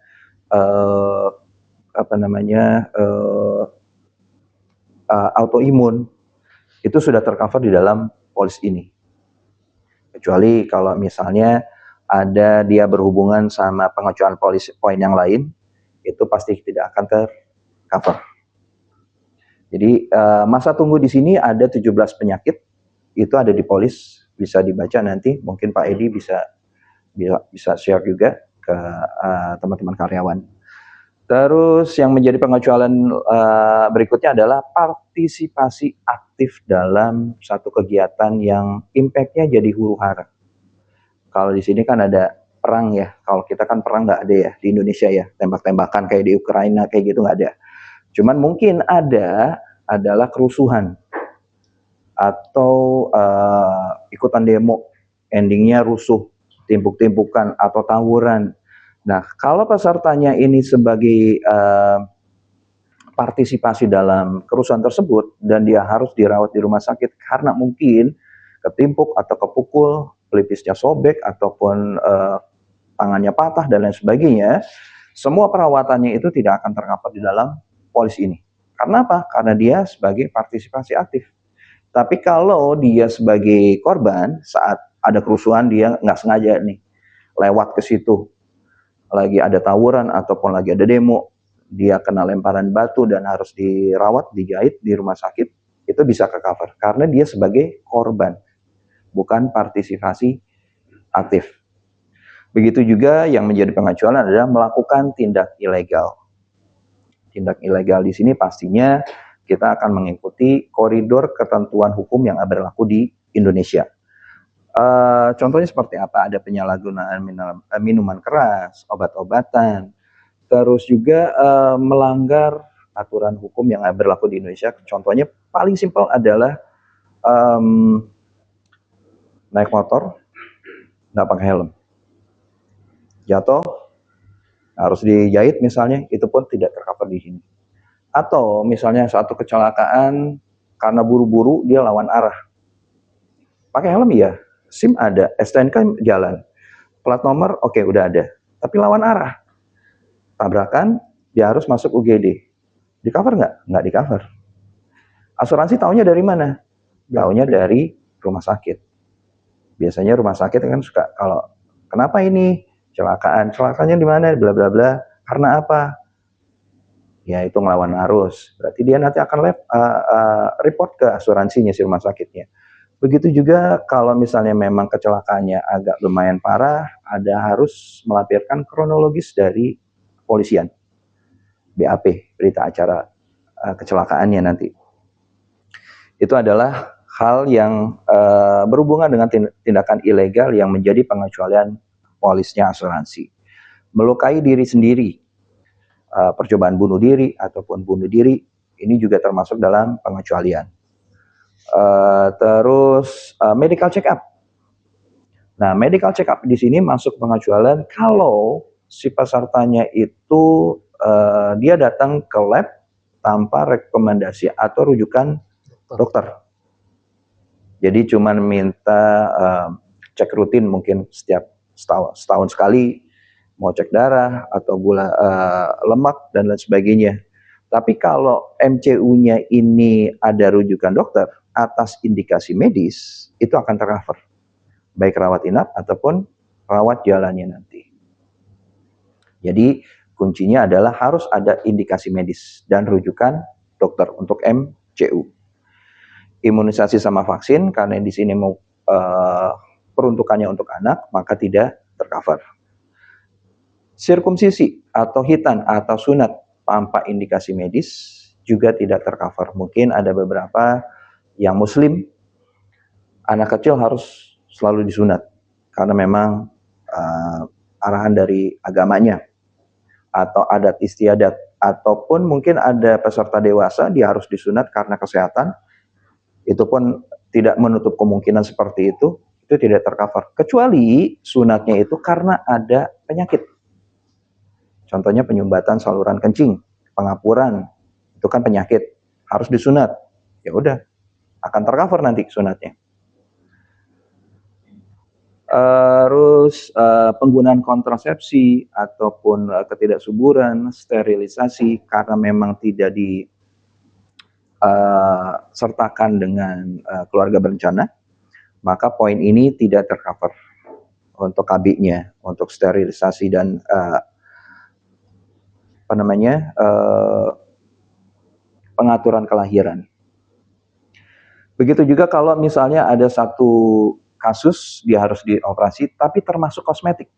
autoimun, itu sudah tercover di dalam polis ini. Kecuali kalau misalnya ada dia berhubungan sama pengecualian polis poin yang lain, itu pasti tidak akan tercover. Jadi masa tunggu di sini ada 17 penyakit, itu ada di polis, bisa dibaca nanti, mungkin Pak Edi bisa share juga ke teman-teman karyawan. Terus yang menjadi pengecualian berikutnya adalah partisipasi aktif dalam satu kegiatan yang impact-nya jadi huru-hara. Kalau di sini kan ada perang ya, kalau kita kan perang nggak ada ya di Indonesia ya, tembak-tembakan kayak di Ukraina kayak gitu nggak ada. Cuman mungkin adalah kerusuhan atau ikutan demo, endingnya rusuh, timpuk-timpukan atau tawuran. Nah, kalau pesertanya ini sebagai partisipasi dalam kerusuhan tersebut dan dia harus dirawat di rumah sakit karena mungkin ketimpuk atau kepukul, pelipisnya sobek ataupun tangannya patah dan lain sebagainya, semua perawatannya itu tidak akan tercover di dalam polis ini. Karena apa? Karena dia sebagai partisipasi aktif. Tapi kalau dia sebagai korban saat ada kerusuhan, dia nggak sengaja nih lewat ke situ, lagi ada tawuran ataupun lagi ada demo, dia kena lemparan batu dan harus dirawat, dijahit di rumah sakit, itu bisa ke cover karena dia sebagai korban, bukan partisipasi aktif. Begitu juga yang menjadi pengecualian adalah melakukan tindak ilegal. Tindak ilegal di sini pastinya kita akan mengikuti koridor ketentuan hukum yang berlaku di Indonesia. Contohnya seperti apa? Ada penyalahgunaan minuman keras, obat-obatan, terus juga melanggar aturan hukum yang berlaku di Indonesia. Contohnya paling simpel adalah naik motor nggak pakai helm, jatuh harus dijahit misalnya, itu pun tidak tercover di sini. Atau misalnya satu kecelakaan karena buru-buru dia lawan arah, pakai helm ya, SIM ada, STNK jalan, plat nomor oke, udah ada, tapi lawan arah, tabrakan, dia harus masuk UGD. Di cover nggak? Nggak di cover. Asuransi taunya dari mana? Taunya dari rumah sakit. Biasanya rumah sakit kan suka, kalau kenapa ini celakanya di mana, bla bla bla, karena apa? ya itu ngelawan arus. Berarti dia nanti akan report ke asuransinya si rumah sakitnya. Begitu juga kalau misalnya memang kecelakaannya agak lumayan parah, ada harus melampirkan kronologis dari kepolisian, BAP, berita acara kecelakaannya nanti. Itu adalah hal yang berhubungan dengan tindakan ilegal yang menjadi pengecualian polisnya asuransi. Melukai diri sendiri, percobaan bunuh diri ataupun bunuh diri, ini juga termasuk dalam pengecualian. Terus medical check up. Nah, medical check up di sini masuk pengecualian kalau si pesertanya itu dia datang ke lab tanpa rekomendasi atau rujukan dokter. Jadi cuman minta cek rutin mungkin setiap setahun sekali, mau cek darah atau gula lemak dan lain sebagainya. Tapi kalau MCU-nya ini ada rujukan dokter atas indikasi medis, itu akan tercover. Baik rawat inap ataupun rawat jalannya nanti. Jadi kuncinya adalah harus ada indikasi medis dan rujukan dokter untuk MCU. Imunisasi sama vaksin, karena di sini mau peruntukannya untuk anak, maka tidak tercover. Sirkumsisi atau hitan atau sunat tanpa indikasi medis juga tidak tercover. Mungkin ada beberapa yang muslim, anak kecil harus selalu disunat karena memang arahan dari agamanya atau adat istiadat, ataupun mungkin ada peserta dewasa dia harus disunat karena kesehatan, itu pun tidak menutup kemungkinan seperti itu tidak tercover, kecuali sunatnya itu karena ada penyakit, contohnya penyumbatan saluran kencing, pengapuran, itu kan penyakit, harus disunat, ya udah akan tercover nanti sunatnya. Terus penggunaan kontrasepsi ataupun ketidaksuburan, sterilisasi karena memang tidak disertakan dengan keluarga berencana, maka poin ini tidak tercover untuk KB-nya, untuk sterilisasi dan pengaturan kelahiran. Begitu juga kalau misalnya ada satu kasus dia harus dioperasi tapi termasuk kosmetik,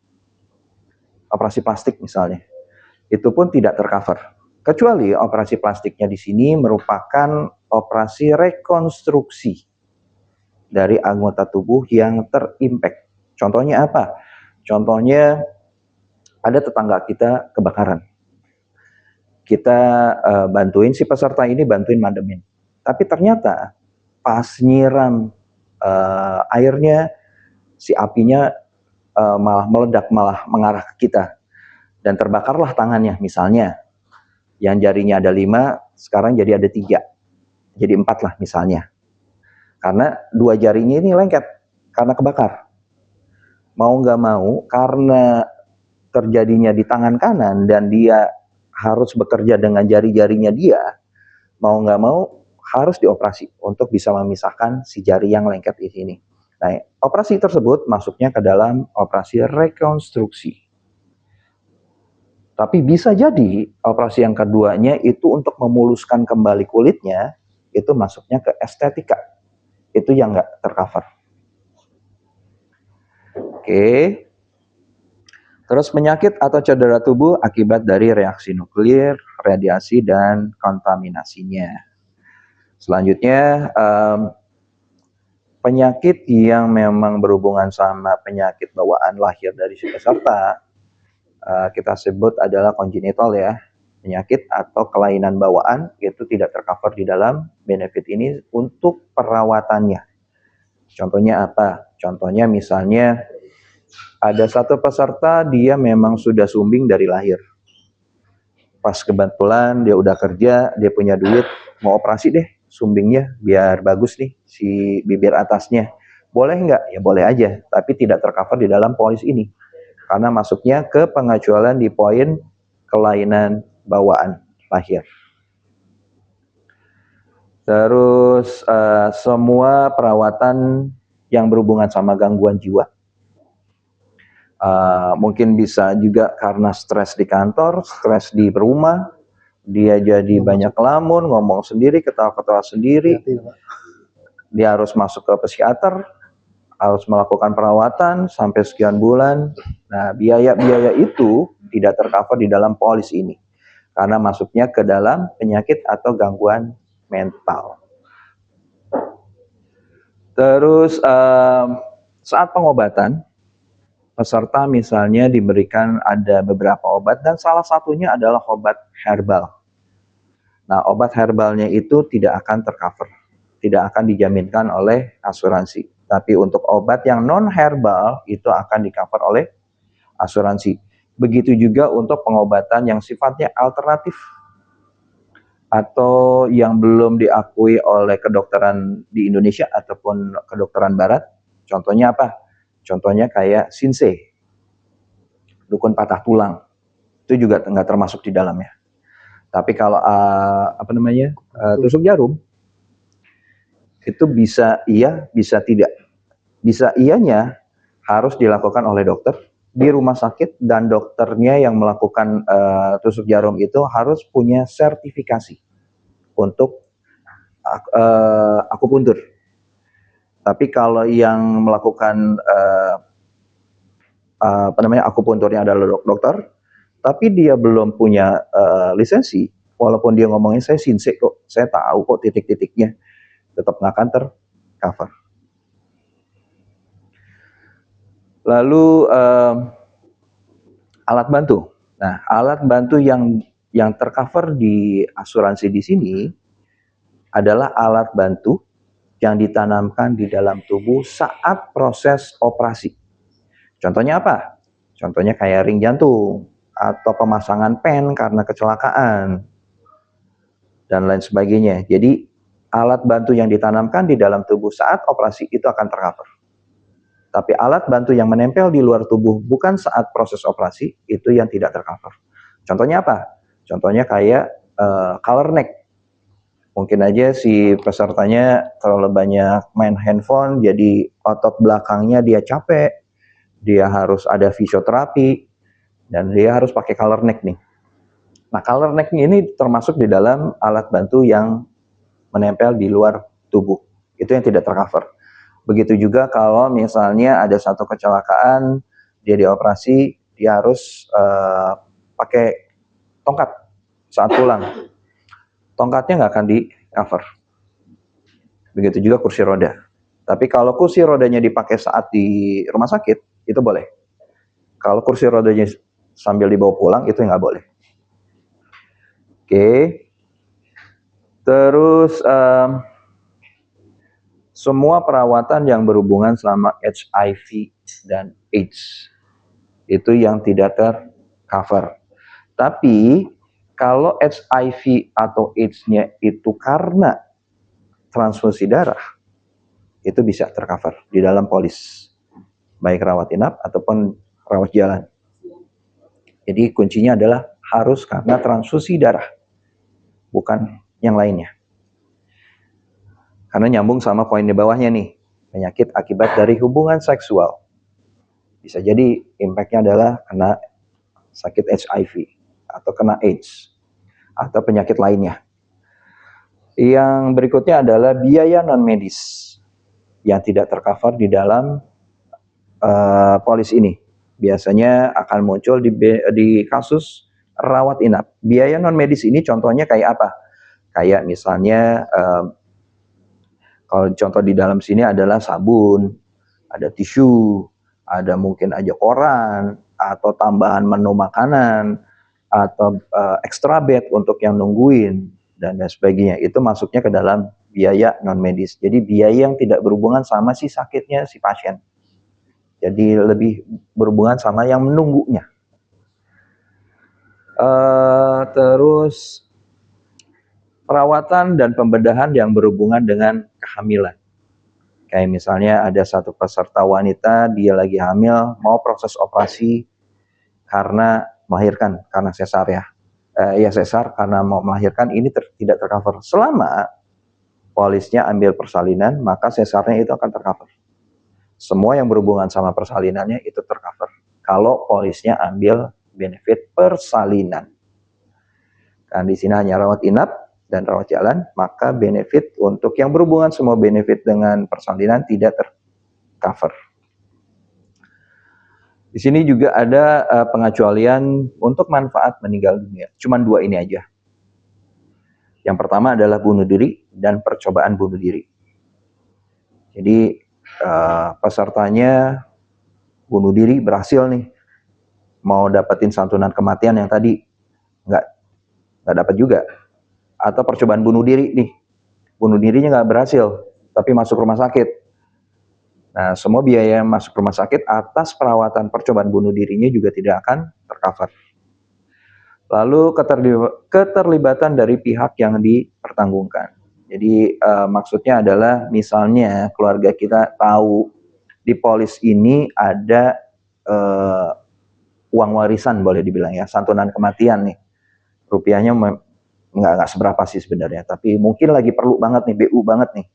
operasi plastik misalnya, itu pun tidak tercover, kecuali operasi plastiknya di sini merupakan operasi rekonstruksi dari anggota tubuh yang terimpact. Contohnya apa? Contohnya ada tetangga kita kebakaran, kita bantuin si peserta ini, bantuin mademin, tapi ternyata pas nyiram airnya, si apinya malah meledak, malah mengarah ke kita, dan terbakarlah tangannya misalnya, yang jarinya ada 5, sekarang jadi ada 3, jadi 4 lah misalnya, karena 2 jarinya ini lengket karena kebakar. Mau nggak mau, karena terjadinya di tangan kanan dan dia harus bekerja dengan jari-jarinya dia, mau nggak mau harus dioperasi untuk bisa memisahkan si jari yang lengket di sini. Nah, operasi tersebut masuknya ke dalam operasi rekonstruksi. Tapi bisa jadi operasi yang keduanya itu untuk memuluskan kembali kulitnya, itu masuknya ke estetika. Itu yang nggak tercover. Oke. Terus penyakit atau cedera tubuh akibat dari reaksi nuklir, radiasi, dan kontaminasinya. Selanjutnya, penyakit yang memang berhubungan sama penyakit bawaan lahir dari si peserta, kita sebut adalah congenital ya. Penyakit atau kelainan bawaan itu tidak tercover di dalam benefit ini untuk perawatannya. Contohnya apa? Contohnya misalnya ada satu peserta dia memang sudah sumbing dari lahir. Pas kebetulan dia udah kerja, dia punya duit, mau operasi deh sumbingnya biar bagus nih si bibir atasnya. Boleh nggak? Ya boleh aja, tapi tidak tercover di dalam polis ini. Karena masuknya ke pengecualian di poin kelainan bawaan lahir. Terus semua perawatan yang berhubungan sama gangguan jiwa. Mungkin bisa juga karena stres di kantor, stres di rumah, dia jadi banyak lamun, ngomong sendiri, ketawa-ketawa sendiri. Hati-hati, Pak. Dia harus masuk ke psikiater, harus melakukan perawatan sampai sekian bulan. Nah, biaya-biaya itu tidak tercover di dalam polis ini karena masuknya ke dalam penyakit atau gangguan mental. Terus saat pengobatan, peserta misalnya diberikan ada beberapa obat dan salah satunya adalah obat herbal. Nah, obat herbalnya itu tidak akan tercover, tidak akan dijaminkan oleh asuransi. Tapi untuk obat yang non herbal itu akan di-cover oleh asuransi. Begitu juga untuk pengobatan yang sifatnya alternatif atau yang belum diakui oleh kedokteran di Indonesia ataupun kedokteran barat. Contohnya apa? Contohnya kayak Shinsei, dukun patah tulang. Itu juga nggak termasuk di dalamnya. Tapi kalau tusuk jarum itu bisa iya, bisa tidak. Bisa iyanya harus dilakukan oleh dokter di rumah sakit dan dokternya yang melakukan tusuk jarum itu harus punya sertifikasi untuk akupuntur. Tapi kalau yang melakukan akupunturnya adalah dokter, tapi dia belum punya lisensi, walaupun dia ngomongin saya Shinsei kok, saya tahu kok titik-titiknya, tetap nggak akan tercover. Lalu alat bantu. Nah, alat bantu yang tercover di asuransi di sini adalah alat bantu yang ditanamkan di dalam tubuh saat proses operasi. Contohnya apa? Contohnya kayak ring jantung atau pemasangan pen karena kecelakaan dan lain sebagainya. Jadi alat bantu yang ditanamkan di dalam tubuh saat operasi itu akan tercover. Tapi alat bantu yang menempel di luar tubuh bukan saat proses operasi itu yang tidak tercover. Contohnya apa? Contohnya kayak collar neck. Mungkin aja si pesertanya terlalu banyak main handphone, jadi otot belakangnya dia capek, dia harus ada fisioterapi, dan dia harus pakai collar neck nih. Nah, collar neck ini termasuk di dalam alat bantu yang menempel di luar tubuh. Itu yang tidak tercover. Begitu juga kalau misalnya ada satu kecelakaan, dia dioperasi, dia harus pakai tongkat saat pulang. Tongkatnya nggak akan di-cover. Begitu juga kursi roda. Tapi kalau kursi rodanya dipakai saat di rumah sakit, itu boleh. Kalau kursi rodanya sambil dibawa pulang, itu nggak boleh. Oke. Terus semua perawatan yang berhubungan selama HIV dan AIDS itu yang tidak tercover. Tapi kalau HIV atau AIDS-nya itu karena transfusi darah, itu bisa tercover di dalam polis, baik rawat inap ataupun rawat jalan. Jadi kuncinya adalah harus karena transfusi darah, bukan yang lainnya. Karena nyambung sama poin di bawahnya nih, penyakit akibat dari hubungan seksual. Bisa jadi impact-nya adalah kena sakit HIV atau kena AIDS atau penyakit lainnya. Yang berikutnya adalah biaya non medis yang tidak tercover di dalam polis ini. Biasanya akan muncul di kasus rawat inap. Biaya non medis ini contohnya kayak apa? Kayak misalnya kalau contoh di dalam sini adalah sabun, ada tisu, ada mungkin aja koran, atau tambahan menu makanan, atau extra bed untuk yang nungguin, dan sebagainya. Itu masuknya ke dalam biaya non medis. Jadi biaya yang tidak berhubungan sama si sakitnya si pasien. Jadi lebih berhubungan sama yang menunggunya. Terus perawatan dan pembedahan yang berhubungan dengan kehamilan. Kayak misalnya ada satu peserta wanita, dia lagi hamil, mau proses operasi karena melahirkan, karena sesar ya. Sesar karena mau melahirkan, ini tidak tercover. Selama polisnya ambil persalinan, maka sesarnya itu akan tercover. Semua yang berhubungan sama persalinannya itu tercover. Kalau polisnya ambil benefit persalinan. Kan di sini hanya rawat inap dan rawat jalan, maka benefit untuk yang berhubungan semua benefit dengan persalinan tidak tercover. Di sini juga ada pengecualian untuk manfaat meninggal dunia. Cuman 2 ini aja. Yang pertama adalah bunuh diri dan percobaan bunuh diri. Jadi pesertanya bunuh diri berhasil nih, mau dapetin santunan kematian yang tadi nggak dapat juga. Atau percobaan bunuh diri nih, bunuh dirinya nggak berhasil, tapi masuk rumah sakit. Nah, semua biaya masuk rumah sakit atas perawatan percobaan bunuh dirinya juga tidak akan tercover. Lalu keterlibatan dari pihak yang dipertanggungkan. Jadi maksudnya adalah misalnya keluarga kita tahu di polis ini ada uang warisan boleh dibilang ya, santunan kematian nih. Rupiahnya nggak seberapa sih sebenarnya, tapi mungkin lagi perlu banget nih, BU banget nih.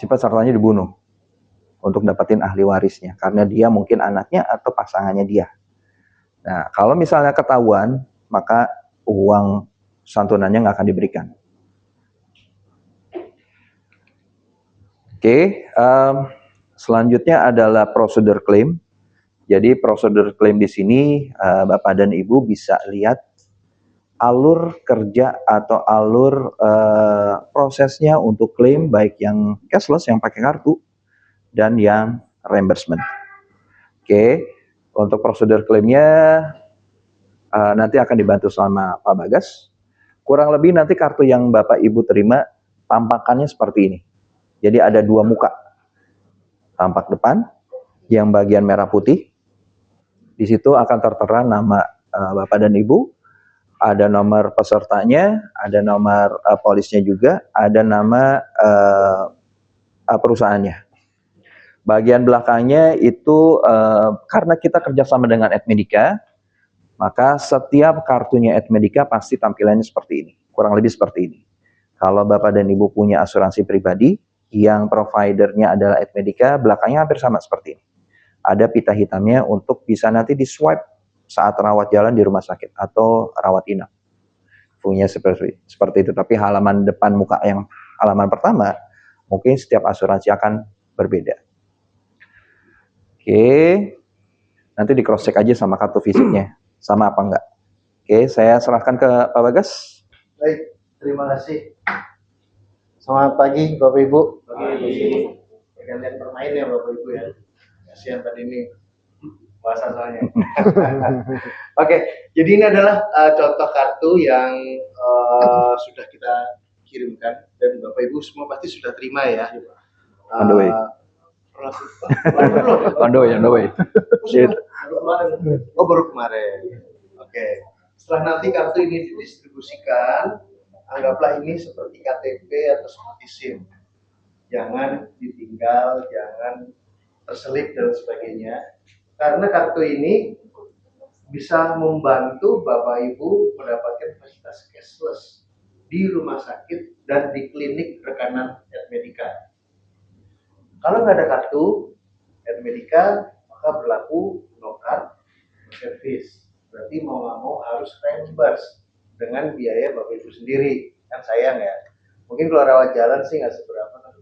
Si pesertanya dibunuh untuk dapetin ahli warisnya, karena dia mungkin anaknya atau pasangannya dia. Nah, kalau misalnya ketahuan, maka uang santunannya nggak akan diberikan. Oke, selanjutnya adalah prosedur klaim. Jadi prosedur klaim di sini, Bapak dan Ibu bisa lihat alur kerja atau alur prosesnya untuk klaim, baik yang cashless, yang pakai kartu, dan yang reimbursement. Oke, untuk prosedur klaimnya nanti akan dibantu sama Pak Bagas. Kurang lebih nanti kartu yang Bapak Ibu terima tampakannya seperti ini. Jadi ada 2 muka. Tampak depan yang bagian merah putih. Di situ akan tertera nama Bapak dan Ibu, ada nomor pesertanya, ada nomor polisnya juga, ada nama perusahaannya. Bagian belakangnya itu karena kita kerjasama dengan Edmedica, maka setiap kartunya Edmedica pasti tampilannya seperti ini, kurang lebih seperti ini. Kalau Bapak dan Ibu punya asuransi pribadi yang providernya adalah Edmedica, belakangnya hampir sama seperti ini. Ada pita hitamnya untuk bisa nanti di swipe saat rawat jalan di rumah sakit atau rawat inap. Punya seperti itu, tapi halaman depan muka yang halaman pertama mungkin setiap asuransi akan berbeda. Oke, nanti di cross check aja sama kartu fisiknya, sama apa enggak. Oke, saya serahkan ke Pak Bagas. Baik, terima kasih. Selamat pagi Bapak Ibu. Pagi. Kalian bermain ya Bapak Ibu ya. Kasihan tadi ini bahasa soalnya. Oke, jadi ini adalah contoh kartu yang sudah kita kirimkan dan Bapak Ibu semua pasti sudah terima ya. On the way. On the way. Oh, baru kemarin. Oke. Setelah nanti kartu ini didistribusikan, anggaplah ini seperti KTP atau seperti SIM. Jangan ditinggal, jangan terselip dan sebagainya. Karena kartu ini bisa membantu Bapak Ibu mendapatkan fasilitas cashless di rumah sakit dan di klinik rekanan Edmedica. Kalau nggak ada kartu Edmedica, maka berlaku no card, no service. Berarti mau nggak mau harus reimburse dengan biaya Bapak Ibu sendiri. Kan sayang ya. Mungkin kalau rawat jalan sih nggak seberapa, tapi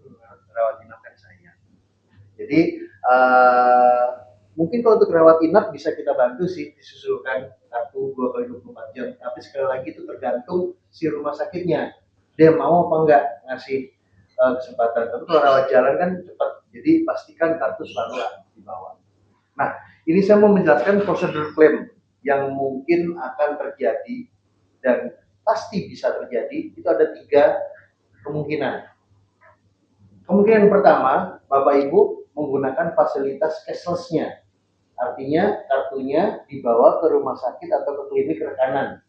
rawat inap kan sayang. Jadi mungkin kalau untuk rawat inap bisa kita bantu sih disusulkan kartu 2x24 jam. Tapi sekali lagi itu tergantung si rumah sakitnya. Dia mau apa enggak ngasih kesempatan. Tapi kalau rawat jalan kan cepat. Jadi pastikan kartu selalu dibawa. Nah, ini saya mau menjelaskan prosedur klaim yang mungkin akan terjadi dan pasti bisa terjadi. Itu ada 3 kemungkinan. Kemungkinan pertama, Bapak Ibu menggunakan fasilitas cashless-nya. Artinya kartunya dibawa ke rumah sakit atau ke klinik rekanan.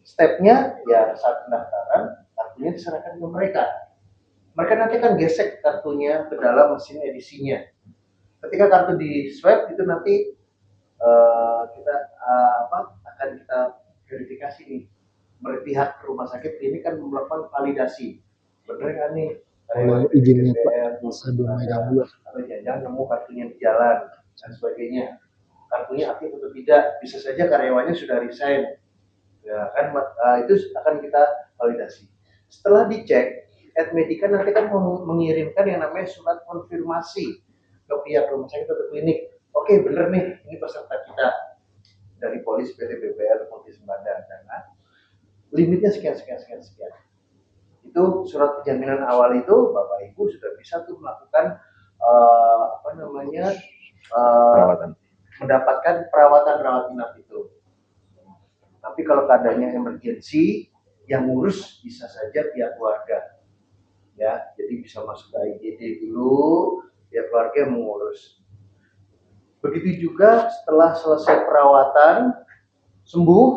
Stepnya ya saat pendaftaran, kartunya diserahkan ke mereka. Mereka nanti akan gesek kartunya ke dalam mesin edisinya. Ketika kartu di swipe itu nanti kita akan kita verifikasi nih. Pihak rumah sakit ini kan melakukan validasi. Benar kan nih? Izinnya Pak, sebelum megang dulu. Atau jangan nemu kartunya di jalan dan sebagainya. Kartunya aktif atau tidak? Bisa saja karyawannya sudah resign. Ya kan itu akan kita validasi. Setelah dicek, Admedica nanti kan mengirimkan yang namanya surat konfirmasi ke pihak rumah sakit atau klinik. Oke, bener nih, ini peserta kita dari Polis PT BPR Multi Sembada Dana. Limitnya sekian. Itu surat penjaminan awal itu Bapak Ibu sudah bisa tuh melakukan Perawatan. mendapatkan perawatan rawat inap itu. Tapi kalau keadaannya emergensi, yang ngurus bisa saja pihak keluarga. Ya, jadi bisa masuk ke IGD dulu, pihak keluarga yang mengurus. Begitu juga setelah selesai perawatan, sembuh,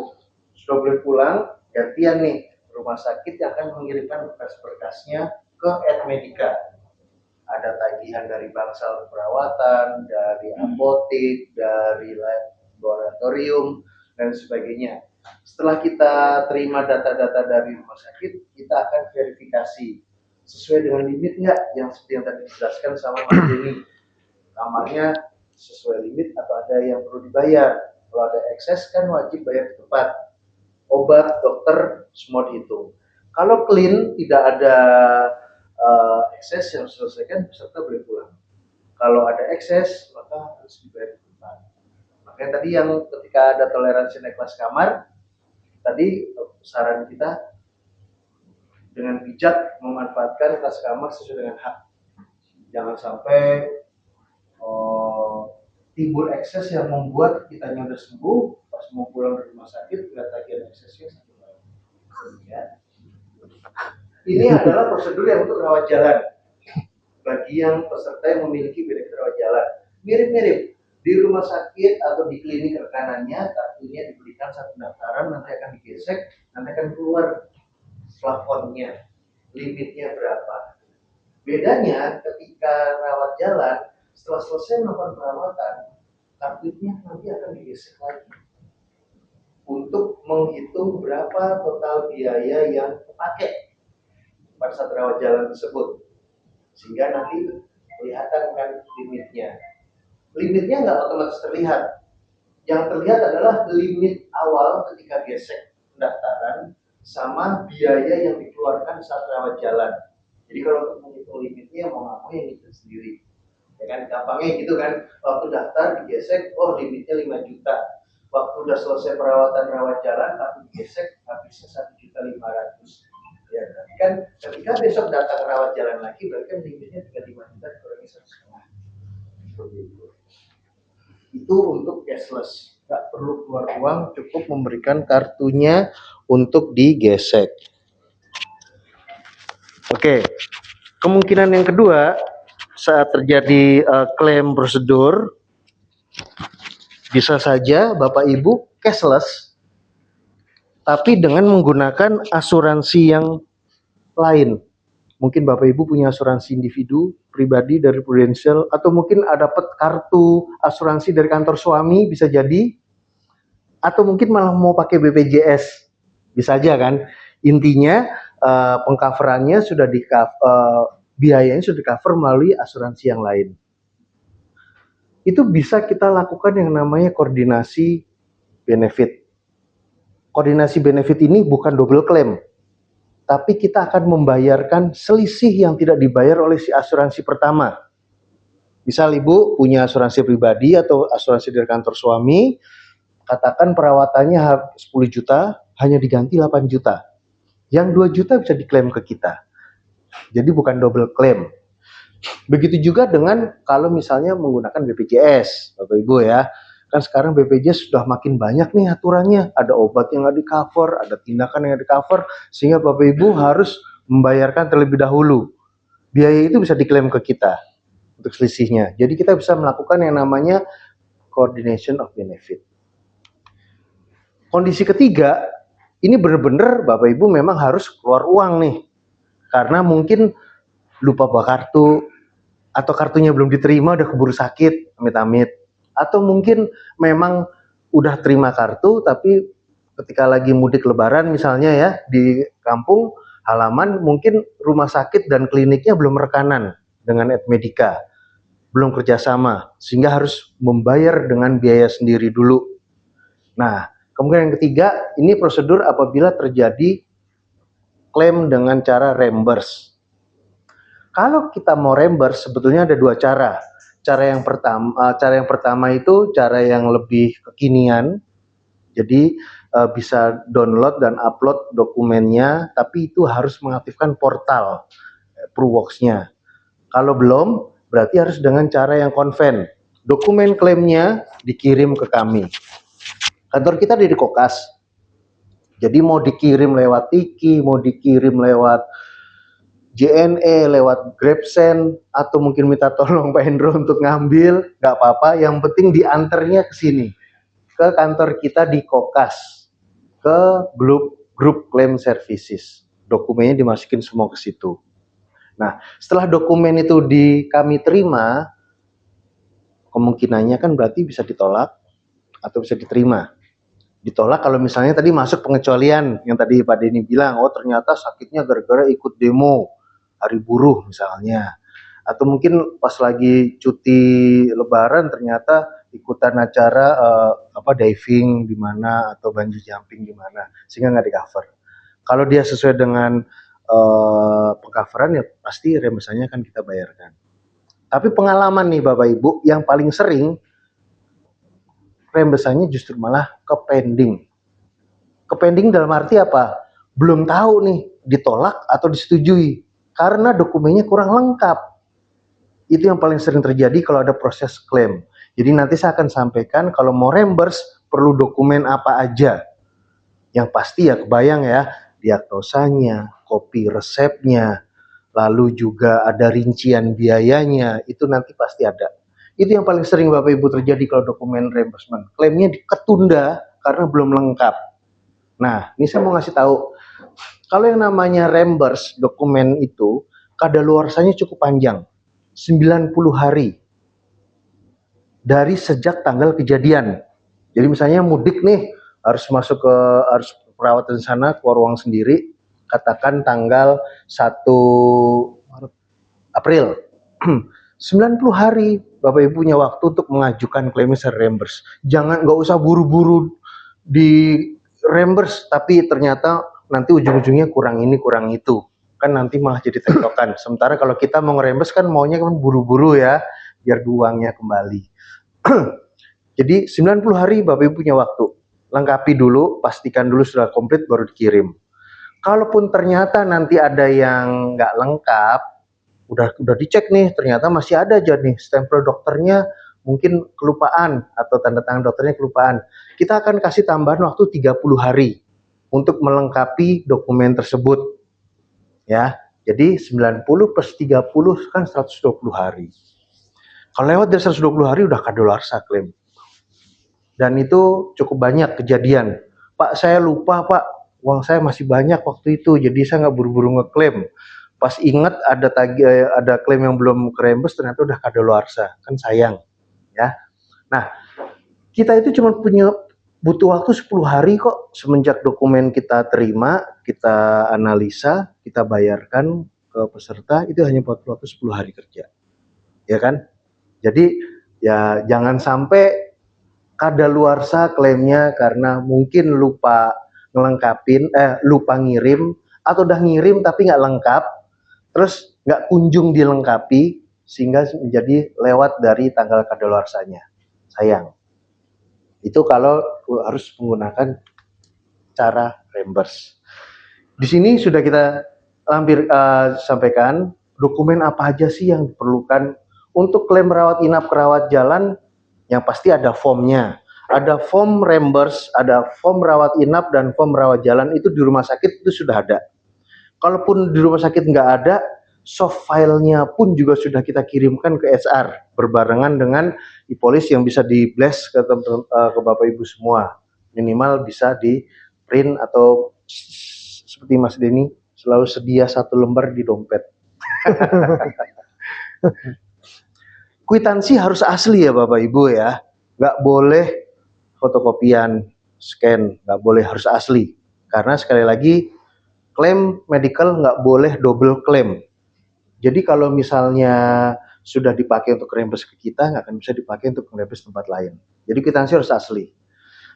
sudah boleh pulang, gantian nih rumah sakit yang akan mengirimkan berkas-berkasnya ke Admedica. Ada tagihan dari bangsal perawatan, dari apotek, dari laboratorium, dan sebagainya. Setelah kita terima data-data dari rumah sakit, kita akan verifikasi sesuai dengan limit nggak yang seperti yang tadi dijelaskan sama Mas Denny. Kamarnya sesuai limit atau ada yang perlu dibayar. Kalau ada ekses kan wajib bayar tepat. Obat, dokter, semua dihitung. Kalau clean, tidak ada ekses yang diselesaikan, peserta boleh pulang. Kalau ada ekses, maka harus dibayar tepat. Makanya tadi yang ketika ada toleransi naik kelas kamar, tadi saran kita dengan bijak memanfaatkan kelas kamar sesuai dengan hak. Jangan sampai timbul ekses yang membuat kitanya udah sembuh, pas mau pulang dari rumah sakit lihat tagihan eksesnya satu lagi. Ya. Ini adalah prosedur yang untuk rawat jalan bagi yang peserta yang memiliki benefit rawat jalan. Mirip-mirip di rumah sakit atau di klinik rekanannya, kartunya diberikan satu pendaftaran, nanti akan digesek, nanti akan keluar plafonnya, limitnya berapa. Bedanya ketika rawat jalan, setelah selesai melakukan perawatan, kartunya nanti akan digesek lagi untuk menghitung berapa total biaya yang dipakai pada saat rawat jalan tersebut, sehingga nanti kelihatan kan limitnya. Limitnya nggak otomatis terlihat. Yang terlihat adalah limit awal ketika gesek pendaftaran sama biaya yang dikeluarkan saat rawat jalan. Jadi kalau untuk menghitung limitnya mau nggak mau yang hitung sendiri. Ya kan, gampangnya gitu kan, waktu daftar digesek, oh limitnya 5 juta. Waktu udah selesai perawatan rawat jalan, tapi digesek habisnya 1.500.000. Ya, tapi kan ketika besok datang rawat jalan lagi, berarti kan limitnya 35 juta dikurangi 1,5. Seperti itu. Itu untuk cashless, nggak perlu keluar uang, cukup memberikan kartunya untuk digesek. Oke, kemungkinan yang kedua saat terjadi klaim prosedur, bisa saja Bapak Ibu cashless, tapi dengan menggunakan asuransi yang lain. Mungkin Bapak Ibu punya asuransi individu, pribadi dari Prudential, atau mungkin ada dapat kartu asuransi dari kantor suami, bisa jadi. Atau mungkin malah mau pakai BPJS, bisa aja kan. Intinya pengcoverannya sudah biayanya sudah di-cover melalui asuransi yang lain. Itu bisa kita lakukan yang namanya koordinasi benefit. Koordinasi benefit ini bukan double claim, tapi kita akan membayarkan selisih yang tidak dibayar oleh si asuransi pertama. Misal Ibu punya asuransi pribadi atau asuransi dari kantor suami, katakan perawatannya 10 juta, hanya diganti 8 juta. Yang 2 juta bisa diklaim ke kita. Jadi bukan double claim. Begitu juga dengan kalau misalnya menggunakan BPJS, Bapak Ibu ya. Kan sekarang BPJS sudah makin banyak nih aturannya. Ada obat yang nggak di-cover, ada tindakan yang nggak di-cover, sehingga Bapak Ibu harus membayarkan terlebih dahulu. Biaya itu bisa diklaim ke kita untuk selisihnya. Jadi kita bisa melakukan yang namanya coordination of benefit. Kondisi ketiga, ini benar-benar Bapak Ibu memang harus keluar uang nih. Karena mungkin lupa bawa kartu, atau kartunya belum diterima, udah keburu sakit, amit-amit. Atau mungkin memang udah terima kartu, tapi ketika lagi mudik lebaran misalnya ya, di kampung halaman, mungkin rumah sakit dan kliniknya belum rekanan dengan Admedica, belum kerjasama, sehingga harus membayar dengan biaya sendiri dulu. Nah, Kemudian yang ketiga, ini prosedur apabila terjadi klaim dengan cara reimburse. Kalau kita mau reimburse sebetulnya ada dua cara. Cara yang pertama itu cara yang lebih kekinian. Jadi bisa download dan upload dokumennya, tapi itu harus mengaktifkan portal Pruworks-nya. Kalau belum, berarti harus dengan cara yang konven. Dokumen klaimnya dikirim ke kami. Kantor kita di Kokas. Jadi mau dikirim lewat Tiki, mau dikirim lewat JNE, lewat GrabSend, atau mungkin minta tolong Pak Hendro untuk ngambil, nggak apa-apa. Yang penting diantarnya ke sini, ke kantor kita di Kokas, ke grup Claim Services. Dokumennya dimasukin semua ke situ. Nah, setelah dokumen itu kami terima, kemungkinannya kan berarti bisa ditolak atau bisa diterima. Ditolak kalau misalnya tadi masuk pengecualian yang tadi Pak Denny bilang, oh ternyata sakitnya gara-gara ikut demo hari buruh misalnya, atau mungkin pas lagi cuti lebaran ternyata ikutan acara diving di mana atau bungee jumping di mana, sehingga nggak di cover. Kalau dia sesuai dengan pengcoveran ya pasti reimbursannya akan kita bayarkan. Tapi pengalaman nih Bapak Ibu, yang paling sering reimbursannya justru malah ke pending. Ke pending dalam arti apa? Belum tahu nih ditolak atau disetujui karena dokumennya kurang lengkap. Itu yang paling sering terjadi kalau ada proses klaim. Jadi nanti saya akan sampaikan kalau mau reimburse perlu dokumen apa aja. Yang pasti ya kebayang ya, diagnosanya, kopi resepnya, lalu juga ada rincian biayanya, itu nanti pasti ada. Itu yang paling sering Bapak Ibu terjadi kalau dokumen reimbursement. Klaimnya ketunda karena belum lengkap. Nah, ini saya mau ngasih tahu, kalau yang namanya reimburse dokumen itu kadaluarsanya cukup panjang, 90 hari dari sejak tanggal kejadian. Jadi misalnya mudik nih, harus perawatan di sana, keluar uang sendiri, katakan tanggal 1 April. 90 hari Bapak Ibu punya waktu untuk mengajukan klaim reimburse. Nggak usah buru-buru di reimburse, tapi ternyata nanti ujung-ujungnya kurang ini, kurang itu. Kan nanti malah jadi tektokan. Sementara kalau kita mau nge-reimburse kan maunya kan buru-buru ya, biar uangnya kembali. Jadi 90 hari Bapak Ibu punya waktu. Lengkapi dulu, pastikan dulu sudah komplit baru dikirim. Kalaupun ternyata nanti ada yang nggak lengkap, udah dicek nih, ternyata masih ada aja nih stempel dokternya mungkin kelupaan atau tanda tangan dokternya kelupaan. Kita akan kasih tambahan waktu 30 hari untuk melengkapi dokumen tersebut. Ya, jadi 90 plus 30 kan 120 hari. Kalau lewat dari 120 hari udah kadaluarsa klaim. Dan itu cukup banyak kejadian. Pak, saya lupa Pak, uang saya masih banyak waktu itu, jadi saya nggak buru-buru ngeklaim. Pas ingat ada klaim yang belum reimburse, ternyata udah kadaluarsa, kan sayang, ya. Nah, kita itu cuma butuh waktu 10 hari kok semenjak dokumen kita terima, kita analisa, kita bayarkan ke peserta, itu hanya butuh waktu 10 hari kerja, ya kan? Jadi ya jangan sampai kadaluarsa klaimnya karena mungkin lupa lupa ngirim, atau udah ngirim tapi nggak lengkap, terus nggak kunjung dilengkapi sehingga menjadi lewat dari tanggal kadaluarsanya. Sayang. Itu kalau harus menggunakan cara reimburse. Di sini sudah kita hampir sampaikan dokumen apa aja sih yang diperlukan untuk klaim rawat inap rawat jalan. Yang pasti ada formnya, ada form reimburse, ada form rawat inap dan form rawat jalan. Itu di rumah sakit itu sudah ada. Kalaupun di rumah sakit nggak ada, soft filenya pun juga sudah kita kirimkan ke HR berbarengan dengan e-police yang bisa di blast ke Bapak Ibu semua. Minimal bisa di print atau seperti Mas Denny selalu sedia 1 lembar di dompet. Kwitansi harus asli ya Bapak Ibu ya, nggak boleh fotokopian, scan, nggak boleh, harus asli. Karena sekali lagi klaim medical nggak boleh double claim. Jadi kalau misalnya sudah dipakai untuk reimburse ke kita, nggak akan bisa dipakai untuk reimburse tempat lain. Jadi kwitansi harus asli.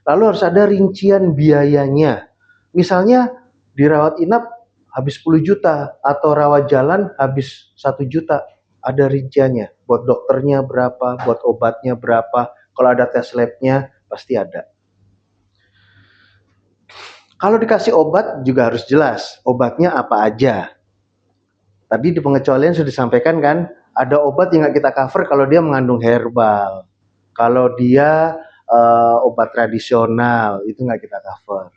Lalu harus ada rincian biayanya. Misalnya dirawat inap habis 10 juta atau rawat jalan habis 1 juta. Ada rinciannya. Buat dokternya berapa, buat obatnya berapa. Kalau ada tes labnya pasti ada. Kalau dikasih obat juga harus jelas. Obatnya apa aja. Tadi di pengecualian sudah disampaikan kan, ada obat yang nggak kita cover kalau dia mengandung herbal. Kalau dia obat tradisional itu nggak kita cover.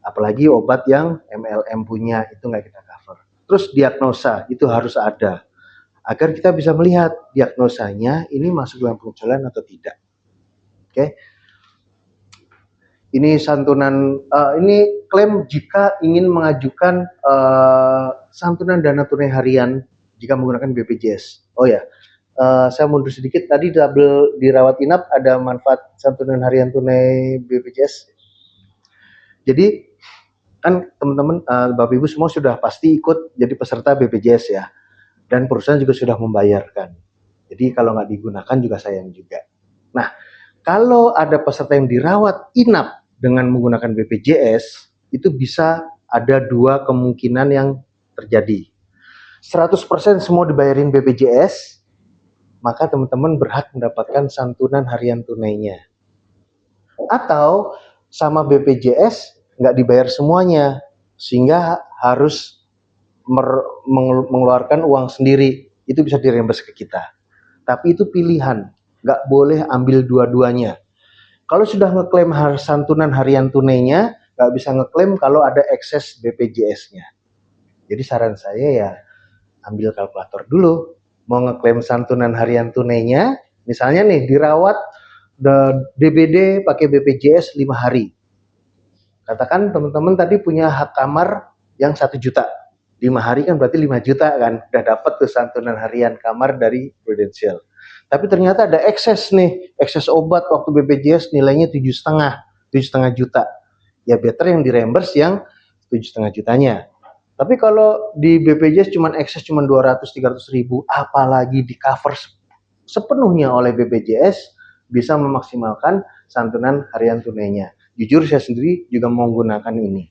Apalagi obat yang MLM punya itu nggak kita cover. Terus diagnosa itu harus ada agar kita bisa melihat diagnosanya ini masuk dalam pengecualian atau tidak. Oke. Ini santunan, ini klaim jika ingin mengajukan santunan dana tunai harian jika menggunakan BPJS. Oh ya, saya mundur sedikit. Tadi double dirawat inap ada manfaat santunan harian tunai BPJS. Jadi kan teman-teman, Bapak Ibu semua sudah pasti ikut jadi peserta BPJS ya. Dan perusahaan juga sudah membayarkan. Jadi kalau nggak digunakan juga sayang juga. Nah, kalau ada peserta yang dirawat inap dengan menggunakan BPJS, itu bisa ada dua kemungkinan yang terjadi. 100% semua dibayarin BPJS, maka teman-teman berhak mendapatkan santunan harian tunainya. Atau sama BPJS nggak dibayar semuanya, sehingga harus mengeluarkan uang sendiri, itu bisa direimburse ke kita. Tapi itu pilihan, nggak boleh ambil dua-duanya. Kalau sudah ngeklaim santunan harian tunainya, nggak bisa ngeklaim kalau ada ekses BPJS-nya. Jadi saran saya ya, ambil kalkulator dulu. Mau ngeklaim santunan harian tunainya, misalnya nih dirawat DBD pakai BPJS 5 hari. Katakan teman-teman tadi punya hak kamar yang 1 juta. 5 hari kan berarti 5 juta kan, udah dapat tuh santunan harian kamar dari Prudential. Tapi ternyata ada ekses nih, ekses obat waktu BPJS nilainya 7,5 juta. Ya better yang direimburse yang 7,5 jutanya. Tapi kalau di BPJS cuman ekses cuman 200-300 ribu, apalagi di cover sepenuhnya oleh BPJS, bisa memaksimalkan santunan harian tunainya. Jujur saya sendiri juga menggunakan ini.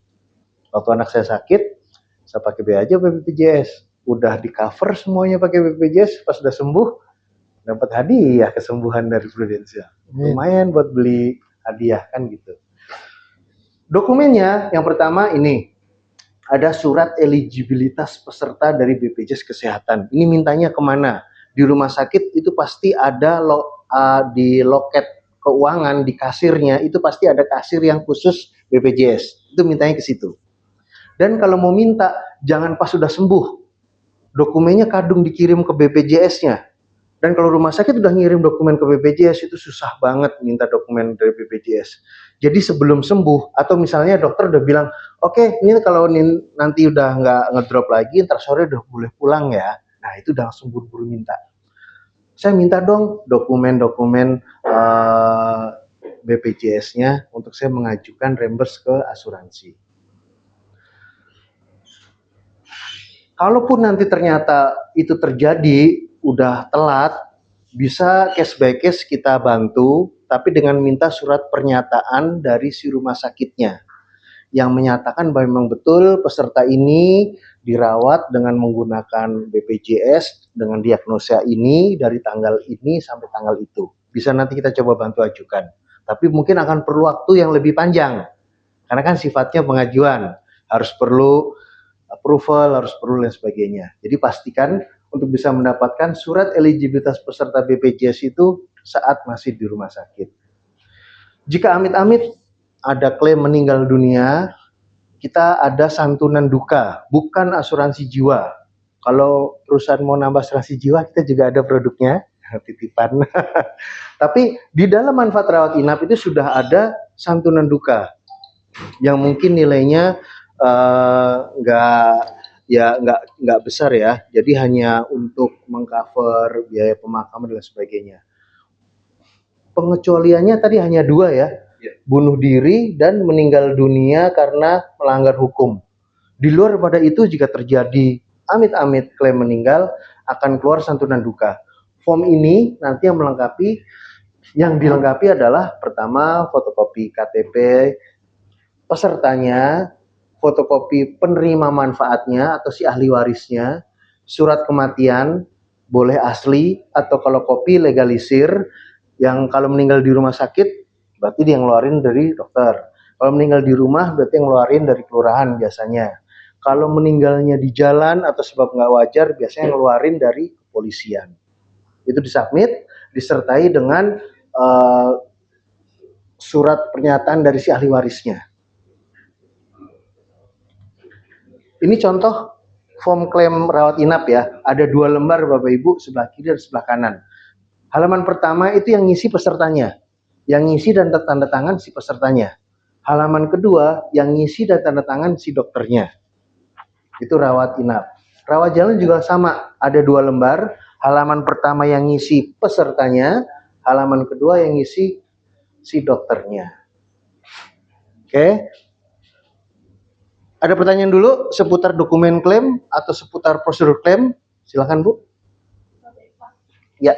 Waktu anak saya sakit, saya pakai B aja BPJS. Udah di cover semuanya pakai BPJS, pas udah sembuh, dapat hadiah kesembuhan dari Prudential. Lumayan buat beli hadiah kan gitu. Dokumennya yang pertama ini, ada surat eligibilitas peserta dari BPJS Kesehatan. Ini mintanya kemana? Di rumah sakit itu pasti ada di loket keuangan, di kasirnya, itu pasti ada kasir yang khusus BPJS. Itu mintanya ke situ. Dan kalau mau minta, jangan pas sudah sembuh. Dokumennya kadung dikirim ke BPJS-nya. Dan kalau rumah sakit udah ngirim dokumen ke BPJS, itu susah banget minta dokumen dari BPJS. Jadi sebelum sembuh, atau misalnya dokter udah bilang, oke, ini kalau nanti udah nggak ngedrop lagi, ntar sore udah boleh pulang ya. Nah, itu udah langsung buru-buru minta. Saya minta dong dokumen-dokumen BPJS-nya untuk saya mengajukan reimburse ke asuransi. Kalaupun nanti ternyata itu terjadi, udah telat, bisa case by case kita bantu, tapi dengan minta surat pernyataan dari si rumah sakitnya yang menyatakan bahwa memang betul peserta ini dirawat dengan menggunakan BPJS dengan diagnosa ini dari tanggal ini sampai tanggal itu. Bisa nanti kita coba bantu ajukan. Tapi mungkin akan perlu waktu yang lebih panjang. Karena kan sifatnya pengajuan, harus perlu approval, harus perlu dan sebagainya. Jadi pastikan untuk bisa mendapatkan surat eligibilitas peserta BPJS itu saat masih di rumah sakit. Jika amit-amit ada klaim meninggal dunia, kita ada santunan duka, bukan asuransi jiwa. Kalau perusahaan mau nambah asuransi jiwa, kita juga ada produknya, titipan. Tapi di dalam manfaat rawat inap itu sudah ada santunan duka, yang mungkin nilainya nggak besar ya, jadi hanya untuk mengcover biaya pemakaman dan sebagainya. Pengecualiannya tadi hanya 2 ya, bunuh diri dan meninggal dunia karena melanggar hukum. Di luar pada itu jika terjadi amit-amit klaim meninggal, akan keluar santunan duka. Form ini nanti yang melengkapi Yang dilengkapi adalah pertama fotokopi KTP pesertanya, fotokopi penerima manfaatnya atau si ahli warisnya, surat kematian, boleh asli atau kalau kopi legalisir, yang kalau meninggal di rumah sakit berarti dia ngeluarin dari dokter. Kalau meninggal di rumah berarti ngeluarin dari kelurahan biasanya. Kalau meninggalnya di jalan atau sebab nggak wajar biasanya ngeluarin dari kepolisian. Itu disubmit disertai dengan surat pernyataan dari si ahli warisnya. Ini contoh form klaim rawat inap ya. Ada 2 lembar Bapak Ibu, sebelah kiri dan sebelah kanan. Halaman pertama itu yang ngisi pesertanya. Yang ngisi dan tanda tangan si pesertanya. Halaman kedua yang ngisi dan tanda tangan si dokternya. Itu rawat inap. Rawat jalan juga sama. Ada 2 lembar. Halaman pertama yang ngisi pesertanya. Halaman kedua yang ngisi si dokternya. Oke. Ada pertanyaan dulu seputar dokumen klaim atau seputar prosedur klaim? Silakan Bu. Ya.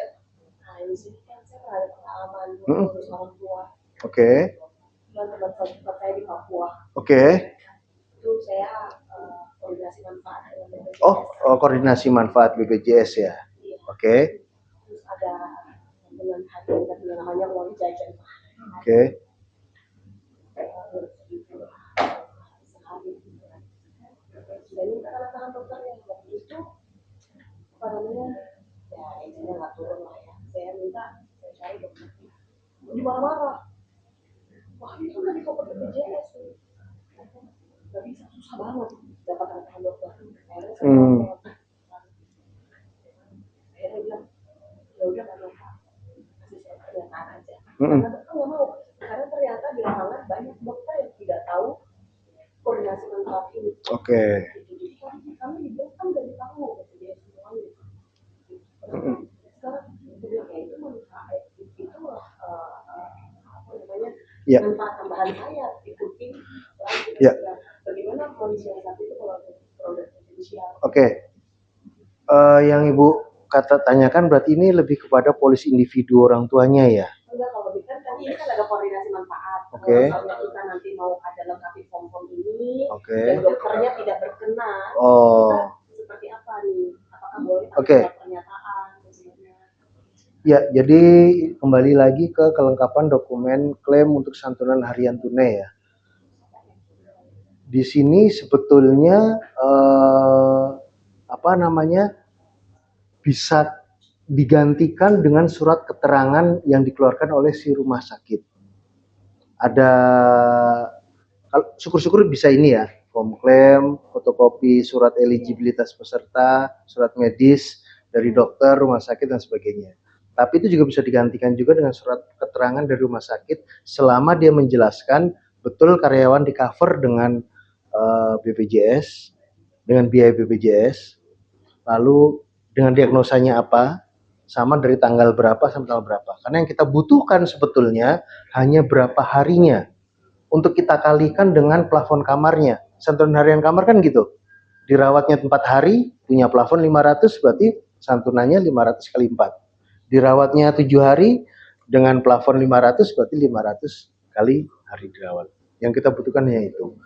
Nah, di sini kan saya pernah ada pengalaman mengurus orang tua. Oke. Dan teman saya di Papua. Oke. Itu saya koordinasi manfaat dengan BPJS. Oh, koordinasi manfaat BPJS ya. Iya. Oke. Terus ada dengan hadiah dan namanya uang jajan. Oke. Sehari. Dan ini tanda tangan dokter yang waktu itu apa namanya? Ya, izinnya nggak turun lah ya. Saya minta saya cari dokternya. Dia marah-marah. Wah, itu nggak di cover BPJS. Nggak bisa, susah banget dapat tanda tangan dokter. Akhirnya saya akhirnya bilang, ya udah nggak apa-apa, kasih saya pernyataan aja. Karena dokter nggak mau, karena ternyata di lapangan banyak dokter yang tidak tahu koordinasi manfaat ini. Oke. Jadi kami dibilang kan nggak tahu BPJS semuanya. Sekarang itu bilang ya itu manfaat, itulah apa namanya manfaat tambahan saya ikuti. Ya. Bagaimana kondisi yang saat itu kalau produk potensial? Oke. Yang Ibu tanyakan berarti ini lebih kepada polis individu orang tuanya ya? Enggak, kalau kan tadi ini kan ada koordinasi manfaat. Oke. Misalnya kita nanti mau ada lengkapi form-form ini, Oke. dan dokternya tidak berkenan, Oh. kita seperti apa nih? Apakah boleh Oke. ada pernyataan? Ya, jadi kembali lagi ke kelengkapan dokumen klaim untuk santunan harian tunai ya. Di sini sebetulnya bisa digantikan dengan surat keterangan yang dikeluarkan oleh si rumah sakit. Ada, syukur-syukur bisa ini ya, form klaim, fotokopi surat eligibilitas peserta, surat medis dari dokter, rumah sakit dan sebagainya. Tapi itu juga bisa digantikan juga dengan surat keterangan dari rumah sakit selama dia menjelaskan betul karyawan di cover dengan BPJS, dengan biaya BPJS, lalu dengan diagnosanya apa, sama dari tanggal berapa sampai tanggal berapa. Karena yang kita butuhkan sebetulnya hanya berapa harinya untuk kita kalikan dengan plafon kamarnya. Santunan harian kamar kan gitu, dirawatnya 4 hari punya plafon 500, berarti santunannya 500 kali 4. Dirawatnya 7 hari dengan plafon 500, berarti 500 kali hari dirawat. Yang kita butuhkan hanya itu.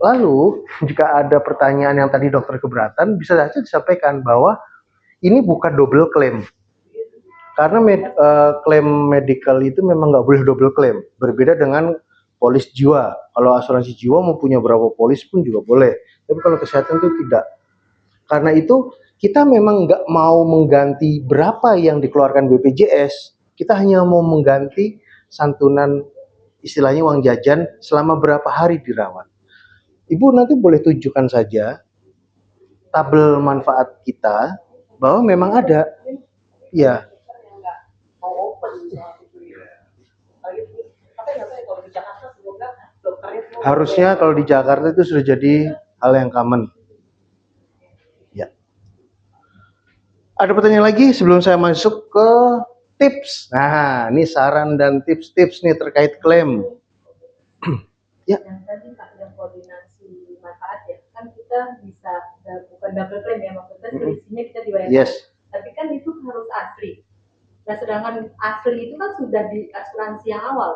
Lalu jika ada pertanyaan yang tadi dokter keberatan, bisa saja disampaikan bahwa ini bukan double claim. Karena klaim medical itu memang nggak boleh double claim. Berbeda dengan polis jiwa. Kalau asuransi jiwa mau punya berapa polis pun juga boleh. Tapi kalau kesehatan itu tidak. Karena itu kita memang nggak mau mengganti berapa yang dikeluarkan BPJS. Kita hanya mau mengganti santunan, istilahnya uang jajan selama berapa hari dirawat. Ibu nanti boleh tunjukkan saja tabel manfaat kita bahwa memang ada. Ya. Harusnya kalau di Jakarta itu sudah jadi hal yang common. Ya. Ada pertanyaan lagi sebelum saya masuk ke tips. Nah, ini saran dan tips-tips nih terkait klaim. Ya. Yang tadi Pak ada koordinasi manfaat ya, kan kita bisa bukan double claim ya, maksudnya selisihnya kita dibayar. Yes. Tapi kan itu harus asli. Nah, sedangkan asli itu kan sudah di asuransi yang awal.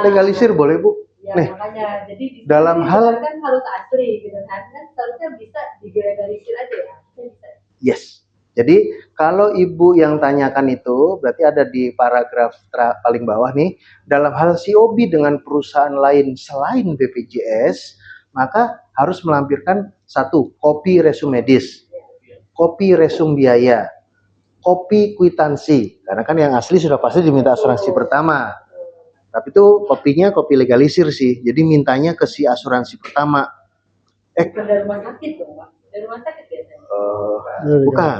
Legalisir boleh Bu. Ya, Nih, makanya jadi di dalam sini hal- kan harus asli gitu kan seharusnya bisa dilegalisir aja ya. Bisa. Yes. Jadi kalau Ibu yang tanyakan itu berarti ada di paragraf paling bawah nih, dalam hal COB dengan perusahaan lain selain BPJS, maka harus melampirkan satu, kopi resume medis, kopi resume biaya, kopi kwitansi. Karena kan yang asli sudah pasti diminta asuransi pertama. Tapi itu kopinya kopi legalisir sih. Jadi mintanya ke si asuransi pertama. Bukan dari rumah sakit dong, Pak. Dari rumah sakit biasanya. Bukan.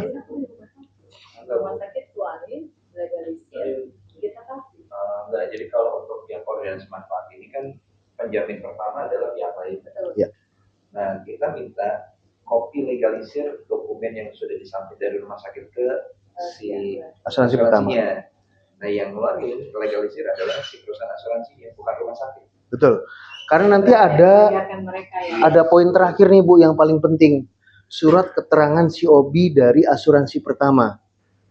Rumah sakit keluarin, legalisir, kita kasih. Enggak, jadi kalau untuk yang koordinasi manfaat ini kan penjamin pertama adalah pihak lain. Betul. Ya. Nah, kita minta kopi legalisir dokumen yang sudah disampaikan dari rumah sakit ke si Asuransi pertama. asuransinya. Nah, yang ngeluarin legalisir adalah si perusahaan asuransinya, bukan rumah sakit. Betul. Karena nanti ada Biarkan mereka ya. ada poin terakhir nih Bu yang paling penting. Surat keterangan COB dari asuransi pertama.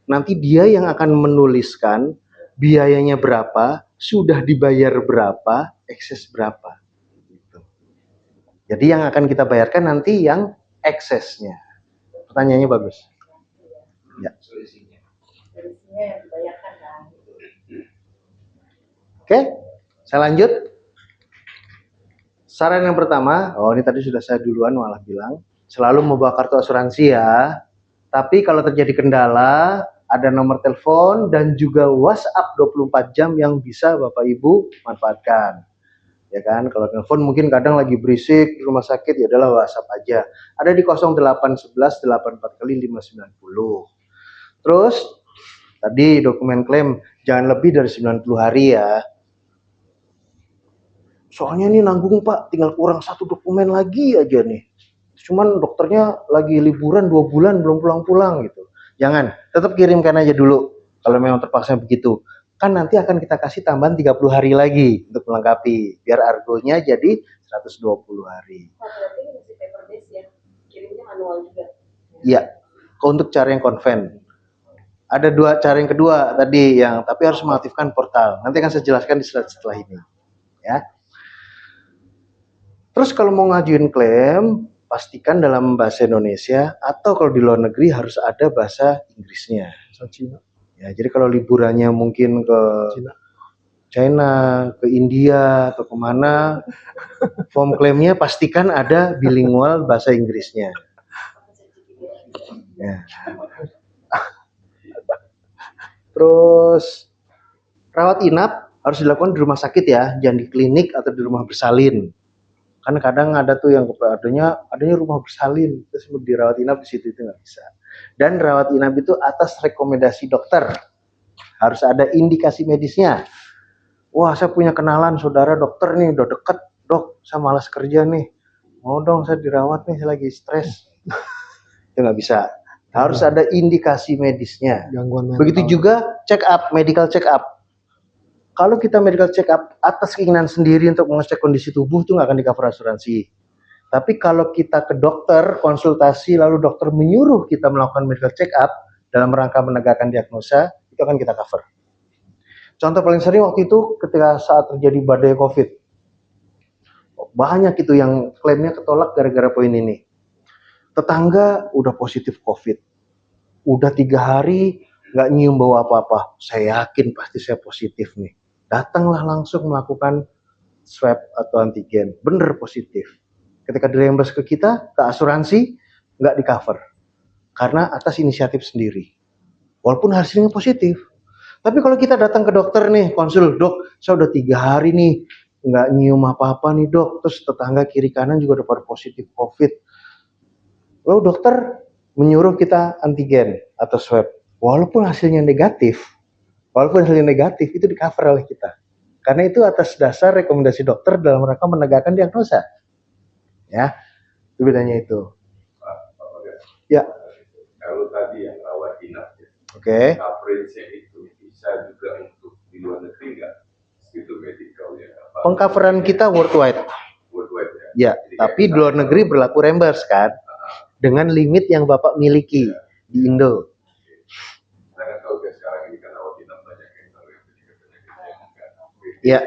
Nanti dia yang akan menuliskan biayanya berapa, sudah dibayar berapa, ekses berapa. Gitu. Jadi yang akan kita bayarkan nanti yang eksesnya. Pertanyaannya bagus. Ya. Selisihnya. Selisihnya yang dibayarkan kan. Oke, saya lanjut. Saran yang pertama, ini tadi sudah saya duluan malah bilang, selalu membawa kartu asuransi ya. Tapi kalau terjadi kendala, ada nomor telepon dan juga WhatsApp 24 jam yang bisa Bapak Ibu manfaatkan. Ya kan, kalau telepon mungkin kadang lagi berisik di rumah sakit, ya adalah WhatsApp aja. Ada di 0811 84 kali 590. Terus tadi dokumen klaim jangan lebih dari 90 hari ya. Soalnya ini nanggung Pak, tinggal kurang satu dokumen lagi aja nih. Cuman dokternya lagi liburan 2 bulan belum pulang-pulang gitu. Jangan, tetap kirimkan aja dulu kalau memang terpaksa begitu. Kan nanti akan kita kasih tambahan 30 hari lagi untuk melengkapi. Biar argonya jadi 120 hari. Oh, berarti ini masih paper base ya. Kirimnya manual juga. Iya, untuk cara yang konven. Ada dua cara yang kedua tadi yang tapi harus mengaktifkan portal. Nanti akan saya jelaskan di slide setelah ini. Ya. Terus kalau mau ngajuin klaim, pastikan dalam bahasa Indonesia atau kalau di luar negeri harus ada bahasa Inggrisnya. Cina. Ya, jadi kalau liburannya mungkin ke China, ke India atau kemana, form klaimnya pastikan ada bilingual bahasa Inggrisnya. Ya. Terus rawat inap harus dilakukan di rumah sakit ya, jangan di klinik atau di rumah bersalin. Kan kadang ada tuh yang adanya rumah bersalin, terus dirawat inap di situ itu nggak bisa. Dan rawat inap itu atas rekomendasi dokter, harus ada indikasi medisnya. Wah, saya punya kenalan saudara dokter nih, udah deket, dok, saya malas kerja nih, mau dong saya dirawat nih, saya lagi stres. Itu nggak bisa. Harus ada indikasi medisnya. Gangguan mental. Begitu juga check up, medical check up. Kalau kita medical check up atas keinginan sendiri untuk mengecek kondisi tubuh itu nggak akan di-cover asuransi. Tapi kalau kita ke dokter, konsultasi, lalu dokter menyuruh kita melakukan medical check up dalam rangka menegakkan diagnosa, itu akan kita cover. Contoh paling sering waktu itu ketika saat terjadi badai COVID. Banyak itu yang klaimnya ketolak gara-gara poin ini. Tetangga udah positif COVID. Udah 3 hari nggak nyium bau apa-apa. Saya yakin pasti saya positif nih. Datanglah langsung melakukan swab atau antigen. Bener positif. Ketika direimburse ke kita, ke asuransi, nggak di-cover. Karena atas inisiatif sendiri. Walaupun hasilnya positif. Tapi kalau kita datang ke dokter nih, konsul, dok, saya udah 3 hari nih, nggak nyium apa-apa nih dok. Terus tetangga kiri kanan juga udah pada positif COVID. Lalu dokter menyuruh kita antigen atau swab. Walaupun hasilnya negatif, itu di-cover oleh kita. Karena itu atas dasar rekomendasi dokter dalam rangka menegakkan diagnosa. Ya, itu bedanya itu. Ya. Kalau tadi yang rawat inap, Oke. coverage-nya itu bisa juga untuk di luar negeri nggak? Itu medical ya. Pengcoveran kita worldwide. Worldwide ya. Ya, tapi di luar negeri berlaku reimburse kan? Dengan limit yang Bapak miliki di Indo. Karena kalau Iya.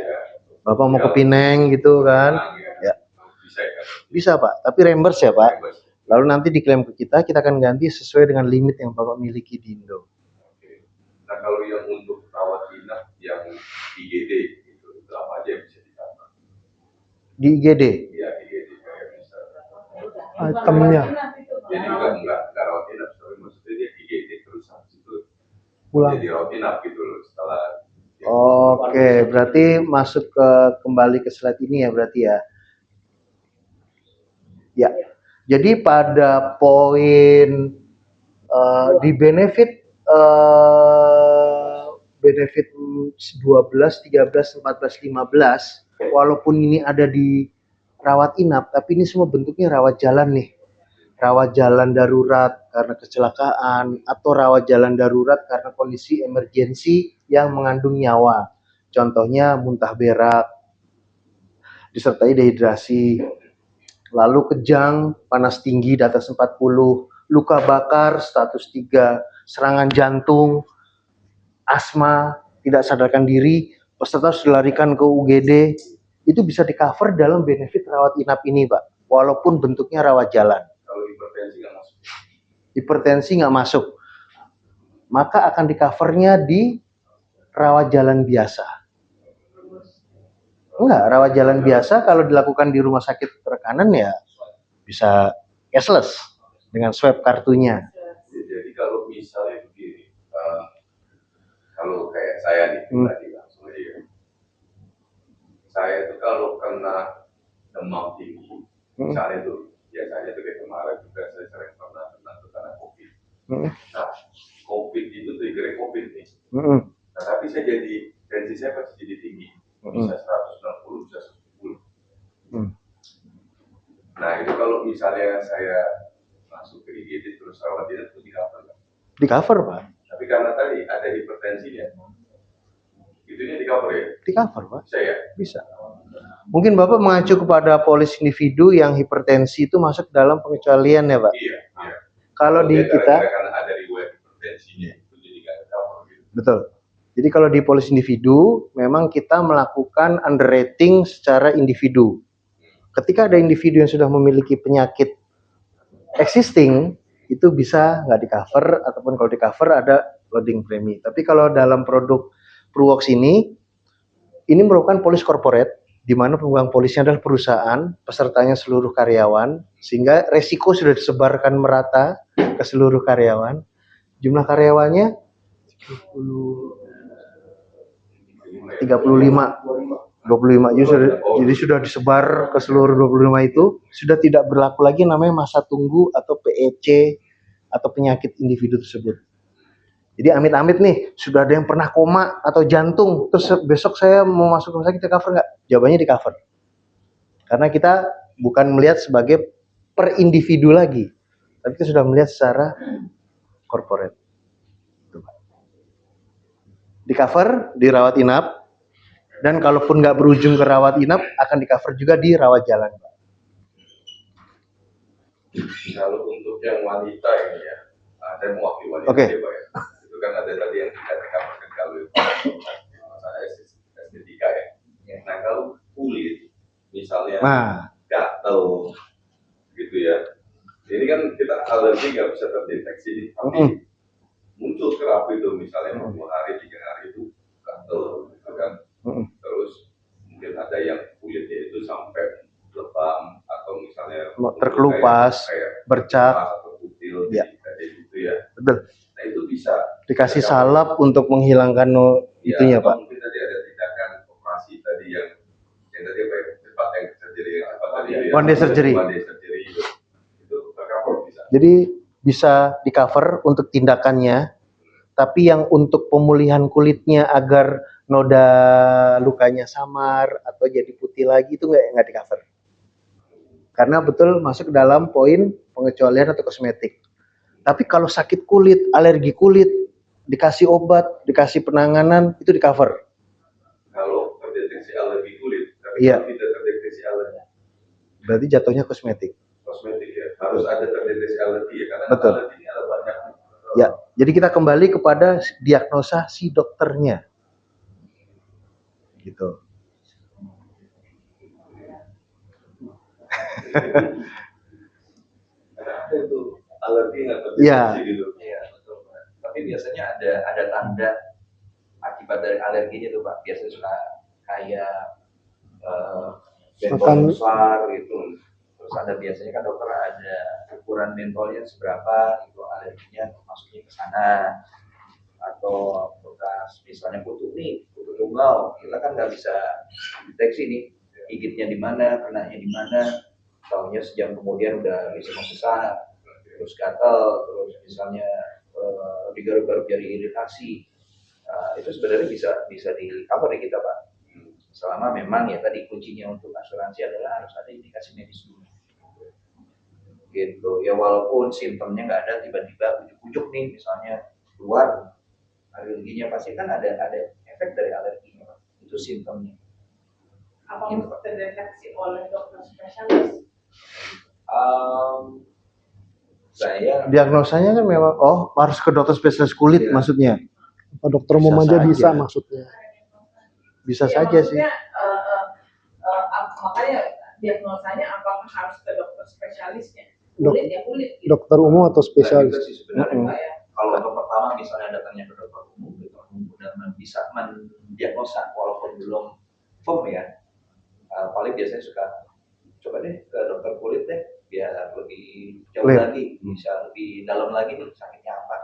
Bapak mau ke Pineng gitu kan? Ya. Bisa ya. Bisa Pak, tapi reimburse ya Pak. Bebas. Lalu nanti diklaim ke kita akan ganti sesuai dengan limit yang Bapak miliki di Indo. Oke. Nah kalau yang untuk rawat inap yang IGD itu apa aja yang bisa ditambah? Di IGD? Iya IGD kayak bisa. Itemnya Jadi enggak rawat inap, tapi maksudnya dia IGD terus habis itu pulang. jadi rawat inap gitu loh setelah. Oke, berarti masuk kembali ke slide ini ya berarti ya. Ya. Jadi pada poin di benefit 12, 13, 14, 15, walaupun ini ada di rawat inap, tapi ini semua bentuknya rawat jalan nih. Rawat jalan darurat karena kecelakaan atau rawat jalan darurat karena kondisi emergensi yang mengandung nyawa. Contohnya muntah berak, disertai dehidrasi, lalu kejang, panas tinggi di atas 40, luka bakar status 3, serangan jantung, asma, tidak sadarkan diri, peserta harus dilarikan ke UGD, itu bisa di cover dalam benefit rawat inap ini Pak, walaupun bentuknya rawat jalan. Kalau hipertensi nggak masuk. Hipertensi nggak masuk, maka akan di covernya di rawat jalan biasa. Enggak, rawat jalan biasa kalau dilakukan di rumah sakit rekanan ya bisa cashless dengan swab kartunya. Jadi kalau misalnya begini, kalau kayak saya nih tadi langsung aja ya. Saya itu kalau kena demam tinggi, misalnya tuh biasanya tuh kayak kemarin juga saya sering pernah karena COVID. Nah, COVID itu trigger COVID nih. Nah, tapi saya jadi tensi saya pasti jadi tinggi, bisa 160, bisa 110. Nah itu kalau misalnya saya masuk ke IGD terus rawat inap itu di cover nggak? Di cover Pak. Tapi karena tadi ada hipertensinya, itunya di cover ya? Di cover Pak. Bisa ya? Bisa. Mungkin Bapak mengacu kepada polis individu yang hipertensi itu masuk dalam pengecualian ya Pak? Iya. Kalau di kita, karena ada riwayat hipertensinya itu jadi nggak ada cover gitu. betul. Jadi kalau di polis individu, memang kita melakukan underrating secara individu. Ketika ada individu yang sudah memiliki penyakit existing, itu bisa nggak di cover, ataupun kalau di cover ada loading premi. Tapi kalau dalam produk Pruwox ini merupakan polis corporate, di mana pemegang polisnya adalah perusahaan, pesertanya seluruh karyawan, sehingga resiko sudah disebarkan merata ke seluruh karyawan. Jumlah karyawannya 25, jadi sudah disebar ke seluruh 25 itu, sudah tidak berlaku lagi namanya masa tunggu atau PEC atau penyakit individu tersebut. Jadi amit-amit nih, sudah ada yang pernah koma atau jantung, terus besok saya mau masuk rumah sakit, kita cover nggak? Jawabannya di cover. Karena kita bukan melihat sebagai per individu lagi, tapi kita sudah melihat secara corporate. Di cover, dirawat inap, dan kalaupun nggak berujung ke rawat inap, akan di cover juga di rawat jalan. Kalau untuk yang wanita ini ya, saya mewakili wanita Oke. ya Pak ya. Itu kan ada tadi yang tidak tercoverkan kalau masalah estetika ya. Nah kalau kulit, misalnya gatel gitu ya, ini kan kita alergi nggak bisa terdeteksi nih, tapi muncul kerap itu misalnya 2 hari 3 hari itu gatel gitu kan. Terus mungkin ada yang kulitnya itu sampai lebam atau misalnya terkelupas, bercak, atau kutil ya. Gitu ya. Betul. Nah itu bisa dikasih salep untuk menghilangkan itunya ya, Pak. Mungkin tadi ada tindakan operasi tadi yang tadi apa ya, cepat yang surgery yang apa tadi ya, One day surgery itu tercover bisa. Jadi bisa di cover untuk tindakannya, tapi yang untuk pemulihan kulitnya agar noda lukanya samar atau jadi putih lagi itu nggak di cover. Karena betul masuk ke dalam poin pengecualian atau kosmetik. Tapi kalau sakit kulit, alergi kulit, dikasih obat, dikasih penanganan, itu di cover. Kalau terdeteksi alergi kulit, tapi Iya. kalau tidak terdeteksi alergi, berarti jatuhnya kosmetik. Kosmetik ya, harus ada terdeteksi alergi ya, karena Betul. alergi ada banyak. Ya, jadi kita kembali kepada diagnosa si dokternya. gitu. Ada itu alergi nggak Iya. gitu. Iya, betul, Pak. Tapi biasanya ada tanda akibat dari alerginya tuh, Pak. Biasanya suka kayak bentol Makan- besar gitu. Terus ada biasanya kan dokter ada ukuran bentolnya seberapa, itu alerginya masuknya ke sana. Atau bekas misalnya kutu tunggal, kita kan nggak bisa deteksi nih gigitnya di mana, kenanya di mana. Taunya sejam kemudian udah bisa sesak, terus gatal, terus misalnya digaruk-garuk jadi iritasi. Itu sebenarnya bisa di cover ya kita, Pak. Selama memang ya tadi kuncinya untuk asuransi adalah harus ada indikasi medis dulu. Gitu. Ya walaupun simptomnya nggak ada, tiba-tiba ujuk-ujuk nih misalnya keluar alerginya, pasti kan ada efek dari alerginya, Pak. Itu simptomnya. Apa mesti terdeteksi oleh dokter spesialis? Saya Diagnosanya kan memang harus ke dokter spesialis kulit Iya. maksudnya. Apa dokter umum Bisa aja saja. bisa maksudnya. Bisa Ya, saja sih. maksudnya, makanya diagnosanya apakah harus ke dokter spesialisnya? Kulit ya kulit. Gitu. Dokter umum atau juga spesialis? sih sebenarnya, Mm-mm. Pak, ya. Kalau untuk pertama misalnya datangnya ke dokter umum udah bisa mendiagnosa walaupun belum firm ya. Paling biasanya suka coba deh ke dokter kulit deh biar lebih jauh Kulit. lagi, bisa lebih dalam lagi nih sakitnya apa.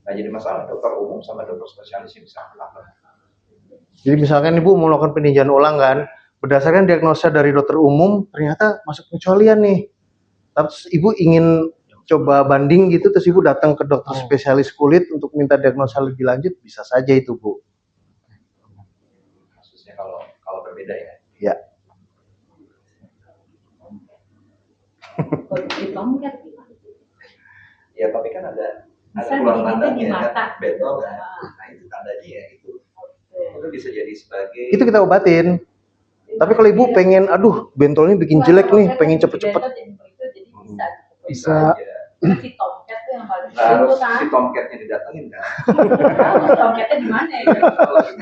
Nggak jadi masalah, dokter umum sama dokter spesialis yang bisa cover. Jadi misalkan Ibu mau melakukan peninjauan ulang kan, berdasarkan diagnosa dari dokter umum ternyata masuk pengecualian nih. Terus Ibu ingin coba banding gitu, terus Ibu datang ke dokter spesialis kulit untuk minta diagnosa lebih lanjut, bisa saja itu, Bu. Kasusnya kalau berbeda ya. Ya. Kalau di tomcat gimana? Ya tapi kan ada Bisa keluar digigitnya di tandanya mata. kan, bentol kan. Nah itu tandanya ya itu bisa jadi sebagai Itu kita obatin. Tapi kalau Ibu pengen, aduh bentolnya bikin jelek nih, pengen cepet-cepet. Jadi bisa. Bisa. aja. Karena si tomcat tuh yang paling Nggak harus kan. si tomcatnya didatengin kan. Tahu tomcatnya di mana ya?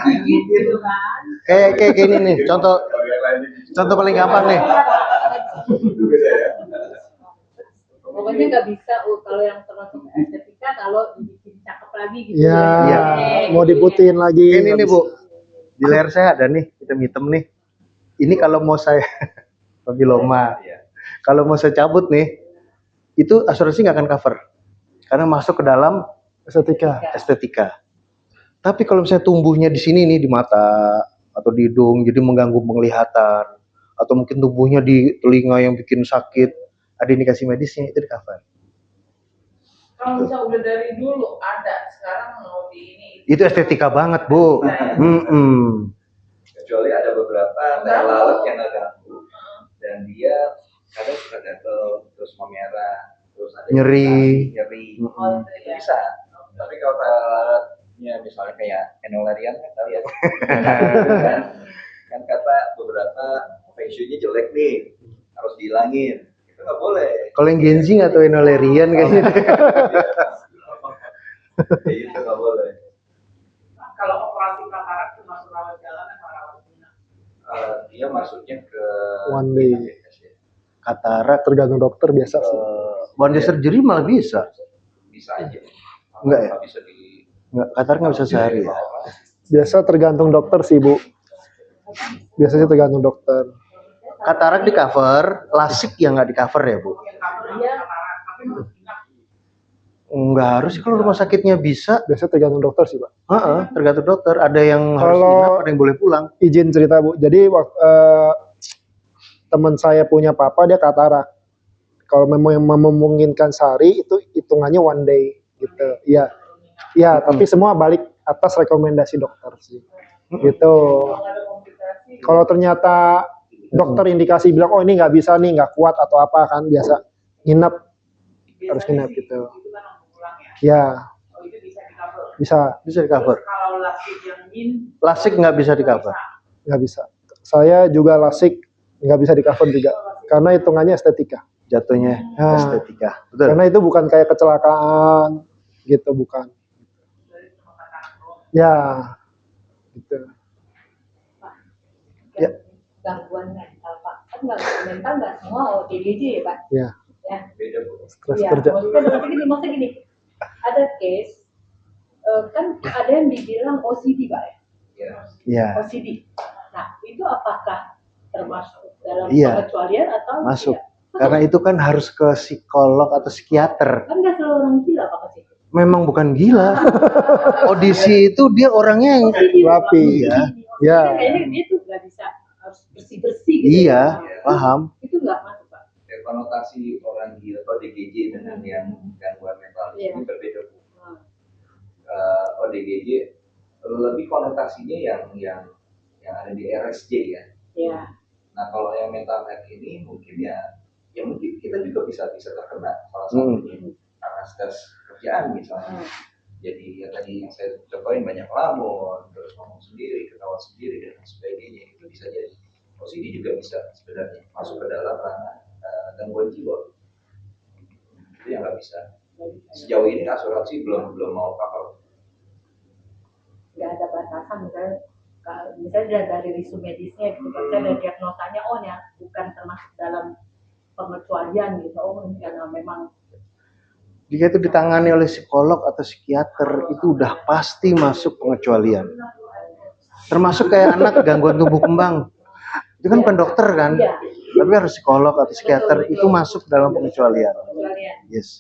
Gigit gitu kan. Kayak ini nih, contoh paling gampang nih. Pokoknya nggak bisa kalau yang termasuk estetika kalau dibikin cakep lagi gitu. Ya, Iya. mau diputiin lagi. Ini nggak nih bisa. Bu, di leher saya ada nih, hitam-hitam nih. Ini kalau mau saya, papiloma. Iya. Kalau mau saya cabut nih, itu asuransi nggak akan cover. Karena masuk ke dalam Estetika. estetika. Tapi kalau misalnya tumbuhnya di sini nih, di mata atau di hidung, jadi mengganggu penglihatan. Atau mungkin tumbuhnya di telinga yang bikin sakit, ada indikasi medisnya, itu di cover. Kalau misalnya udah dari dulu ada, sekarang mau di ini. Itu estetika banget, Bu. Mm-mm. Kecuali ada beberapa tai lalat yang nggak ganggu dan dia kadang suka gatel, terus memerah, terus ada Nyeri. nyeri. Oh, itu Itu ya. bisa. Tapi kalau tai lalatnya misalnya kayak enolarian kan tahu ya. kan kata beberapa feng-shui-nya jelek nih, harus dihilangin. Itu nggak boleh. Kalau yang Genzi atau enolerian kayaknya. Itu nggak boleh. Kalau operasi katarak termasuk rawat jalan atau rawat inap? Dia masuknya ke One day. Katarak, Tergantung dokter biasa sih. one day surgery malah bisa. Bisa aja. Enggak ya? Nggak bisa di Nggak, katarak nggak bisa sehari ya. Biasa tergantung dokter sih, Bu. Biasanya tergantung dokter. Katarak di cover, lasik yang nggak di cover ya, Bu? Katarak, tapi masuk inap. Nggak harus sih, kalau rumah sakitnya bisa. Biasanya tergantung dokter sih, Pak. Tergantung dokter. Ada yang harus Kalau- inap, ada yang boleh pulang. Izin cerita, Bu. Jadi teman saya punya papa, dia katarak. Kalau memang yang memungkinkan sehari, itu hitungannya one day gitu. Iya. Iya, tapi semua balik atas rekomendasi dokter sih. Gitu. Kalau nggak ada komplikasi, Kalau ternyata dokter indikasi bilang, oh ini nggak bisa nih, nggak kuat atau apa kan, biasa nginep, harus biasanya nginep sih gitu. itu kan langsung pulang ya. Ya, Oh itu bisa di cover. bisa, Bisa di cover. Kalau lasik yang min, Lasik nggak bisa di cover. nggak bisa. Saya juga lasik nggak bisa di cover juga, karena hitungannya estetika. Jatuhnya Nah. estetika. Betul. Karena itu bukan kayak kecelakaan, gitu bukan. Ya, gitu. Ya. gangguan mental Pak. Kan gangguan mental nggak semua ODGJ ya Pak. Ya. Ya. Beda Bu. Stres Iya, kerja. maksudnya gini, ada case kan ada yang dibilang OCD Pak ya. Ya. Ya, OCD. Nah, itu apakah termasuk dalam Iya. pengecualian atau masuk. tidak? Karena itu kan harus ke psikolog atau psikiater. Kan nggak selalu orang gila Pak ke situ. Memang bukan gila. Audisi itu dia orangnya yang Rapi. Iya. Ya. Kayaknya dia tuh nggak bisa harus bersih-bersih gitu. Iya, paham. Itu nggak masuk Pak. Ya, konotasi orang gila atau ODGJ dengan yang gangguan mental Iya. ini berbeda Bu. Hmm. ODGJ lebih konotasinya yang ada di RSJ ya. Iya. Nah kalau yang mental health ini mungkin ya mungkin kita juga bisa terkena salah satunya karena stres kerjaan misalnya. Jadi ya tadi yang saya contohin banyak lamun, terus ngomong sendiri, ketawa sendiri dan sebagainya, itu bisa jadi. OCD juga bisa sebenarnya masuk ke dalam ranah gangguan jiwa. Itu yang nggak bisa. Sejauh ini asuransi belum mau cover. Nggak ada batasan misalnya dari risu medisnya gitu, misalnya dari diagnosanya ya bukan termasuk dalam pengecualian gitu, ini karena memang Jika itu ditangani oleh psikolog atau psikiater itu udah pasti masuk pengecualian. Termasuk kayak anak gangguan tumbuh kembang. Itu kan bukan dokter kan? Iya. Tapi harus psikolog atau psikiater itu masuk dalam pengecualian. Yes.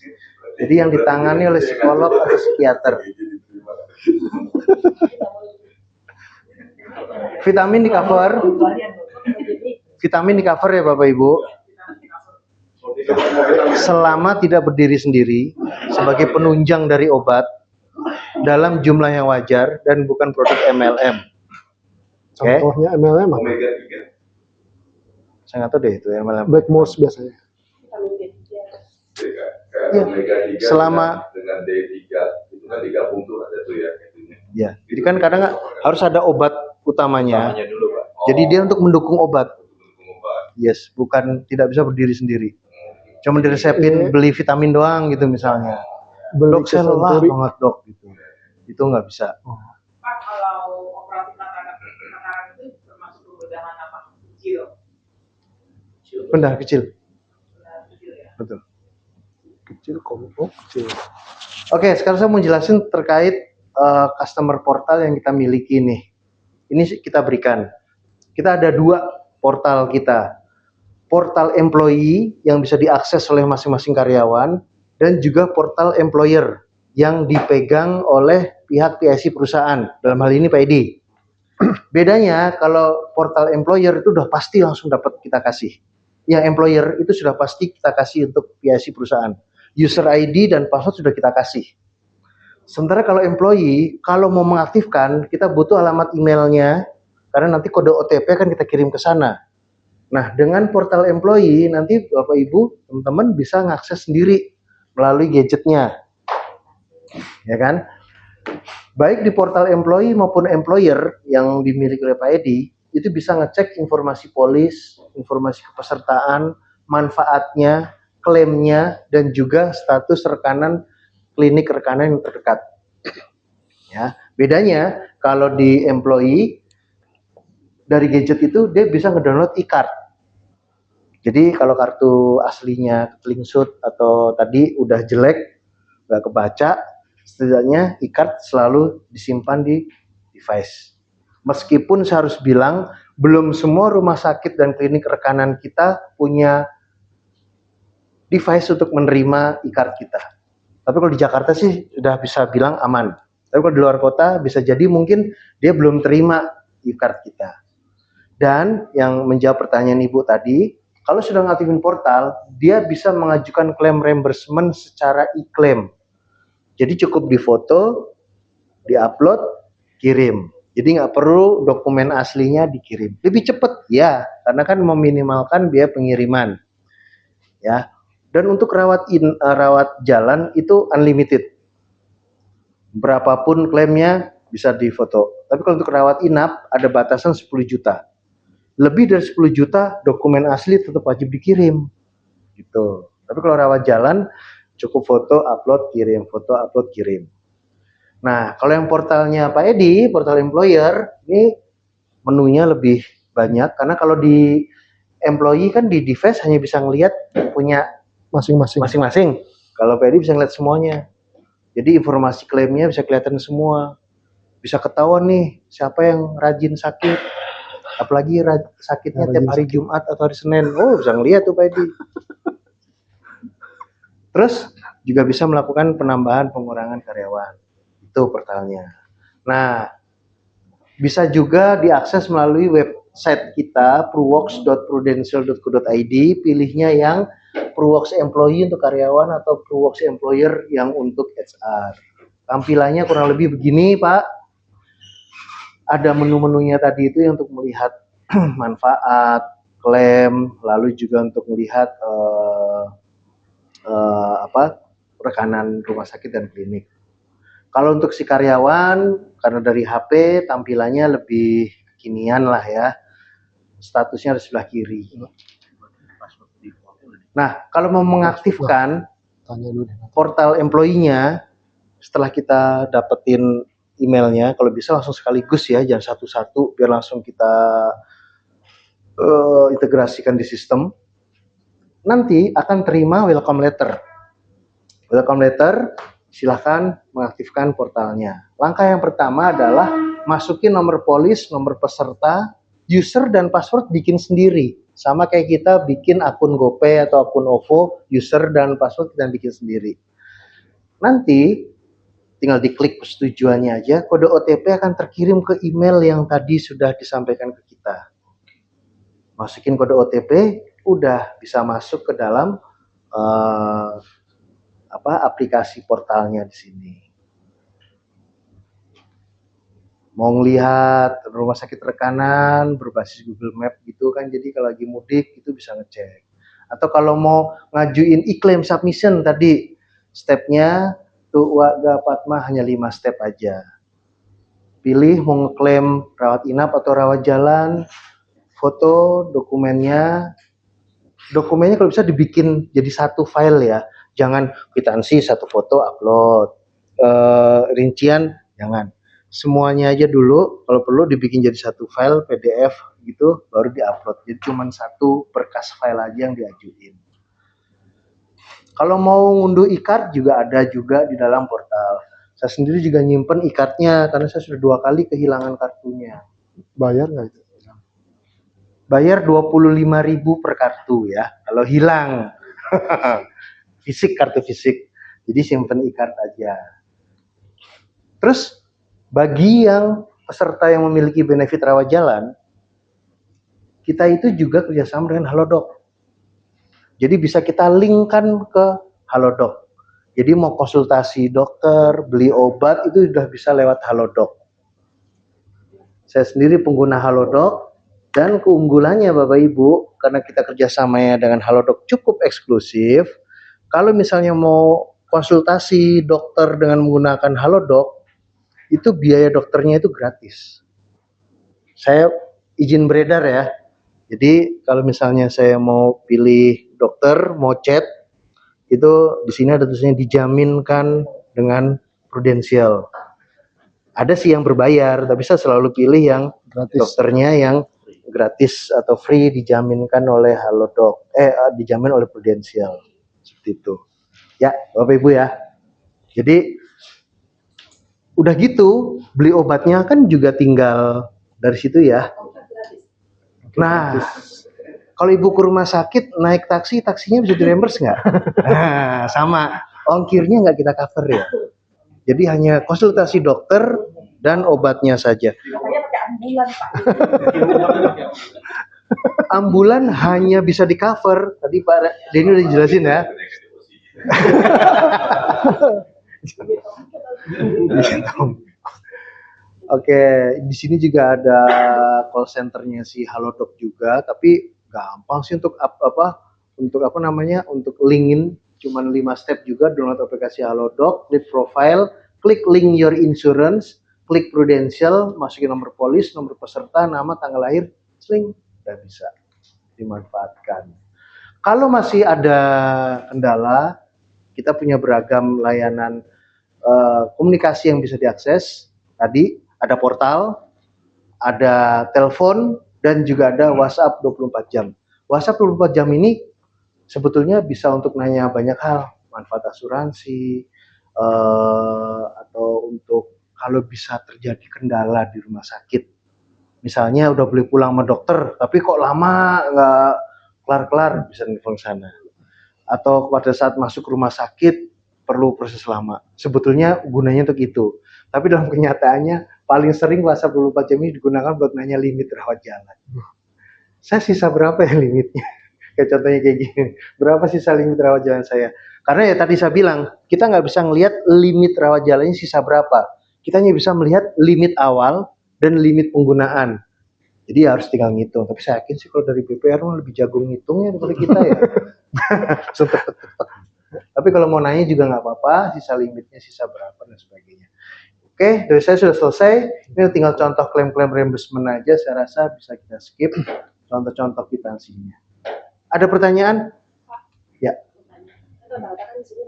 Jadi yang ditangani oleh psikolog atau psikiater. Vitamin di cover. Vitamin di cover ya Bapak Ibu. Selama tidak berdiri sendiri sebagai penunjang dari obat dalam jumlah yang wajar dan bukan produk MLM. Oke. Contohnya MLM apa? Omega 3. Saya nggak tahu deh itu MLM. Blackmores biasanya. Kayak omega 3 Selama- dengan D3 itu kan digabung tuh ada tuh ya itunya. Ya, jadi kan kadang harus ada obat utamanya. Namanya dulu Pak. Jadi dia untuk mendukung obat. Mendukung obat. Yes, bukan tidak bisa berdiri sendiri. Cuma diresepin beli vitamin doang gitu misalnya. Beli Dok saya lelah Senturi. banget dok gitu. Itu nggak bisa. Pak, kalau operasi tataran itu termasuk kemudahan apa? Kecil. Benda kecil. Benar kecil ya. Betul. Kecil, kecil. Oke, sekarang saya mau jelasin terkait customer portal yang kita miliki nih. Ini kita berikan. Kita ada 2 portal kita. Portal employee yang bisa diakses oleh masing-masing karyawan dan juga portal employer yang dipegang oleh pihak PIC perusahaan. Dalam hal ini Pak Edi. Bedanya kalau portal employer itu udah pasti langsung dapat kita kasih. Yang employer itu sudah pasti kita kasih untuk PIC perusahaan. User ID dan password sudah kita kasih. Sementara kalau employee, kalau mau mengaktifkan, kita butuh alamat emailnya, karena nanti kode OTP akan kita kirim ke sana. Nah, dengan portal employee, nanti Bapak Ibu, teman-teman bisa mengakses sendiri melalui gadgetnya. Ya kan? Baik di portal employee maupun employer yang dimiliki oleh Pak Edi, itu bisa ngecek informasi polis, informasi kepesertaan, manfaatnya, klaimnya, dan juga status rekanan klinik rekanan yang terdekat. Ya, bedanya kalau di employee dari gadget itu dia bisa ngedownload e-card. Jadi kalau kartu aslinya kelingsut atau tadi udah jelek, nggak kebaca, setidaknya e-card selalu disimpan di device. Meskipun saya harus bilang, belum semua rumah sakit dan klinik rekanan kita punya device untuk menerima e-card kita. Tapi kalau di Jakarta sih sudah bisa bilang aman. Tapi kalau di luar kota bisa jadi mungkin dia belum terima e-card kita. Dan yang menjawab pertanyaan Ibu tadi, kalau sudah ngaktifin portal, dia bisa mengajukan klaim reimbursement secara e-claim. Jadi cukup difoto, diupload, kirim. Jadi nggak perlu dokumen aslinya dikirim. Lebih cepat, ya, karena kan meminimalkan biaya pengiriman. Ya. Dan untuk rawat jalan itu unlimited. Berapapun klaimnya bisa difoto. Tapi kalau untuk rawat inap ada batasan 10 juta. Lebih dari 10 juta dokumen asli tetap wajib dikirim. Gitu. Tapi kalau rawat jalan cukup foto, upload, kirim, foto, upload, kirim. Nah, kalau yang portalnya Pak Edi, portal employer, ini menunya lebih banyak, karena kalau di employee kan di device hanya bisa ngelihat punya Masing-masing. masing-masing. Kalau PD bisa ngeliat semuanya. Jadi informasi klaimnya bisa kelihatan semua. Bisa ketahuan nih siapa yang rajin sakit. Apalagi sakitnya Yang tiap rajin hari Jumat atau hari Senin. Oh, bisa ngeliat tuh PD. Terus juga bisa melakukan penambahan pengurangan karyawan. Itu portalnya. Nah, bisa juga diakses melalui website kita pruworks.prudential.co.id, pilihnya yang Pruworks employee untuk karyawan atau Pruworks employer yang untuk HR. Tampilannya kurang lebih begini, Pak. Ada menu-menunya tadi itu yang untuk melihat manfaat, klaim, lalu juga untuk melihat rekanan rumah sakit dan klinik. Kalau untuk si karyawan, karena dari HP tampilannya lebih kekinian lah ya. Statusnya ada sebelah kiri. Nah, kalau mau mengaktifkan Tanya dulu deh. portal employee-nya, setelah kita dapetin emailnya, kalau bisa langsung sekaligus ya, jangan satu-satu, biar langsung kita integrasikan di sistem. Nanti akan terima welcome letter. Welcome letter, silahkan mengaktifkan portalnya. Langkah yang pertama adalah masukin nomor polis, nomor peserta, user dan password bikin sendiri. Sama kayak kita bikin akun GoPay atau akun OVO, user dan password kita bikin sendiri. Nanti tinggal diklik persetujuannya aja, kode OTP akan terkirim ke email yang tadi sudah disampaikan ke kita. Masukin kode OTP, udah bisa masuk ke dalam aplikasi portalnya di sini. Mau ngelihat rumah sakit rekanan berbasis Google Map gitu kan, jadi kalau lagi mudik itu bisa ngecek. Atau kalau mau ngajuin e-claim submission tadi, stepnya tuh Warga Padma hanya 5 step aja. Pilih mau ngeklaim rawat inap atau rawat jalan, foto dokumennya kalau bisa dibikin jadi satu file ya, jangan kwitansi satu foto upload, rincian jangan. Semuanya aja dulu, kalau perlu dibikin jadi satu file PDF gitu, baru diupload. Jadi cuma satu berkas file aja yang diajuin. Kalau mau ngunduh e-card juga ada juga di dalam portal. Saya sendiri juga nyimpen e-cardnya karena saya sudah 2 kali kehilangan kartunya. Bayar nggak itu? Bayar 25.000 per kartu ya, kalau hilang. Fisik, kartu fisik. Jadi simpen e-card aja. Terus bagi yang peserta yang memiliki benefit rawat jalan, kita itu juga kerjasama dengan Halodoc. Jadi bisa kita linkkan ke Halodoc. Jadi mau konsultasi dokter, beli obat itu sudah bisa lewat Halodoc. Saya sendiri pengguna Halodoc dan keunggulannya Bapak Ibu, karena kita kerjasamanya dengan Halodoc cukup eksklusif. Kalau misalnya mau konsultasi dokter dengan menggunakan Halodoc, itu biaya dokternya itu gratis. Saya izin beredar ya. Jadi kalau misalnya saya mau pilih dokter, mau chat, itu di sini ada tulisannya dijaminkan dengan Prudential. Ada sih yang berbayar, tapi saya selalu pilih yang Gratis. dokternya yang gratis atau free, dijaminkan oleh Halodoc, dijamin oleh Prudential. Seperti itu. Ya, Bapak Ibu ya. Jadi udah gitu, beli obatnya kan juga tinggal dari situ ya. Nah, kalau Ibu ke rumah sakit naik taksi, taksinya bisa direimburse nggak? Nah, sama. Ongkirnya nggak kita cover ya. Jadi hanya konsultasi dokter dan obatnya saja. Katanya pakai ambulan, Pak. Ambulan hanya bisa di cover. Tadi Pak Denny udah dijelasin ya. Oke, di sini juga ada call centernya si Halodoc juga, tapi gampang sih untuk untuk linkin, cuman 5 step juga. Download aplikasi Halodoc, klik profile, klik link your insurance, klik Prudential, masukin nomor polis, nomor peserta, nama, tanggal lahir, sling, udah bisa dimanfaatkan. Kalau masih ada kendala, kita punya beragam layanan komunikasi yang bisa diakses. Tadi ada portal, ada telepon, dan juga ada WhatsApp 24 jam. WhatsApp 24 jam ini sebetulnya bisa untuk nanya banyak hal, manfaat asuransi, atau untuk kalau bisa terjadi kendala di rumah sakit. Misalnya udah boleh pulang sama dokter, tapi kok lama nggak kelar-kelar, bisa nelfon sana. Atau pada saat masuk rumah sakit perlu proses lama. Sebetulnya gunanya untuk itu. Tapi dalam kenyataannya paling sering WhatsApp 24 jam ini digunakan buat nanya limit rawat jalan. Saya sisa berapa ya limitnya? Kayak contohnya kayak gini. Berapa sisa limit rawat jalan saya? Karena ya tadi saya bilang, kita nggak bisa ngelihat limit rawat jalannya sisa berapa. Kita hanya bisa melihat limit awal dan limit penggunaan. Jadi harus tinggal ngitung. Tapi saya yakin sih kalau dari BPR lebih jago ngitungnya daripada kita ya. Tapi kalau mau nanya juga nggak apa-apa, sisa limitnya sisa berapa dan sebagainya. Oke, dari saya sudah selesai. Ini tinggal contoh klaim-klaim reimbursement aja. Saya rasa bisa kita skip contoh-contoh kwitansinya. Ada pertanyaan? Ya. Rata-rata kan di sini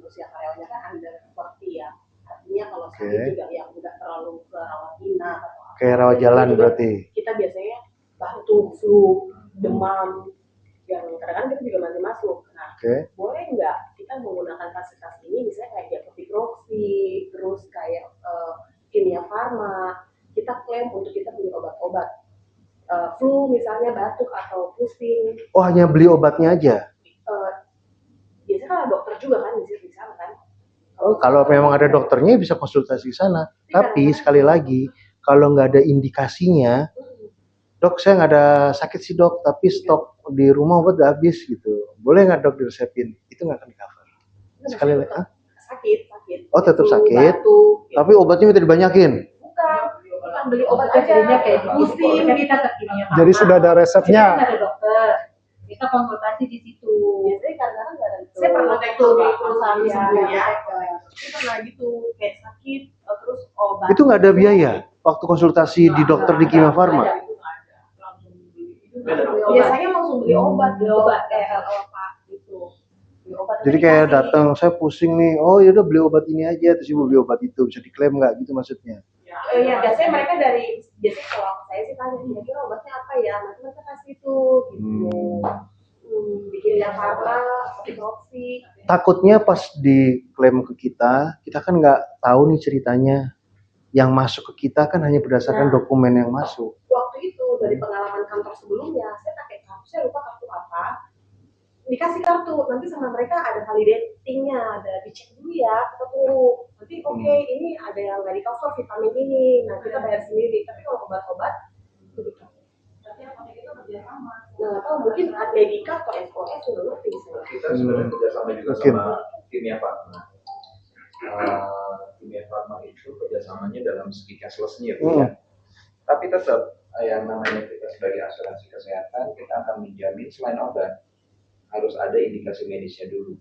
usia karyawannya kan under 40 ya. Artinya kalau sakit juga yang udah terlalu ke rawat inap atau apa. Kayak rawat jalan berarti. Kita biasanya batuk, flu, demam, yang kadang-kadang kita juga masih masuk. Nah, boleh nggak kita menggunakan fasilitas ini, misalnya kayak diabetes Roxy, terus kayak Kimia Farma, kita klaim untuk kita beli obat-obat flu misalnya, batuk atau pusing. Oh, hanya beli obatnya aja? Biasanya kan ada dokter juga kan di sana kan. Oh, kalau memang ada dokternya bisa konsultasi di sana. Tapi sekali lagi, kalau nggak ada indikasinya, dok saya nggak ada sakit sih dok, tapi stok di rumah obat udah habis gitu. Boleh nggak dok diresepin? Itu nggak akan di cover. Sekali lagi, sakit. Oh tetap sakit, batuk, gitu. tapi obatnya minta dibanyakin. Bukan beli obat aja, kayak pusing kita ke kimia. Jadi sudah ada resepnya. Ada dokter, kita konsultasi di situ. Biasanya kadang-kadang nggak ada. Saya pernah di perusahaan ya, sebelumnya. Saya pernah gitu kayak sakit terus obat. Itu nggak ada biaya waktu konsultasi di dokter di Kimia Farma. Biasanya langsung beli obat kayak apa gitu. Jadi kayak datang, saya pusing nih, oh yaudah beli obat ini aja, terus ibu beli obat itu, bisa diklaim nggak gitu maksudnya? Ya biasanya mereka biasanya kalau saya sih tanya, kira-kira obatnya apa ya? Nanti mereka kasih tuh gitu. Bikin yang Farma, Roxy. Takutnya pas diklaim ke kita kan nggak tahu nih ceritanya. Yang masuk ke kita kan hanya berdasarkan dokumen yang masuk. Waktu itu dari pengalaman kantor sebelumnya, saya pakai kartu, saya lupa kartu apa. Dikasih kartu, nanti sama mereka ada validatingnya, ada dicek dulu ya, kita tunggu. Nanti oke, ini ada yang nggak di cover vitamin ini, nah kita bayar sendiri. Tapi kalau obat-obat itu di cover. Tapi apa kita kerjasama? Nah, atau mungkin Medika atau SOS juga ngerti. Kita sebenarnya kerjasama juga sama Kimia Farma. Kimia Farma itu kerjasamanya dalam segi cashless-nya ya. Tapi tetap yang namanya kita sebagai asuransi kesehatan, kita akan menjamin selain obat harus ada indikasi medisnya dulu.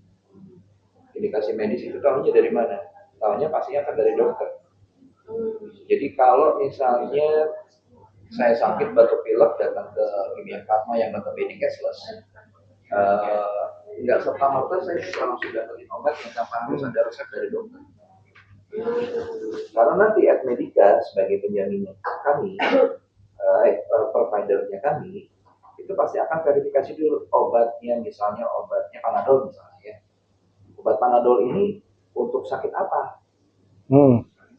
Indikasi medis itu tahunya dari mana? Tahunya pastinya akan dari dokter. Jadi kalau misalnya saya sakit batuk pilek datang ke Kimia Farma yang notabene cashless, nggak serta-merta saya langsung dapetin obat yang tanpa harus ada resep dari dokter. Karena nanti Admedica sebagai penjamin kami, providernya kami, itu pasti akan verifikasi dulu obatnya, misalnya obatnya Panadol misalnya ya. Obat Panadol ini untuk sakit apa?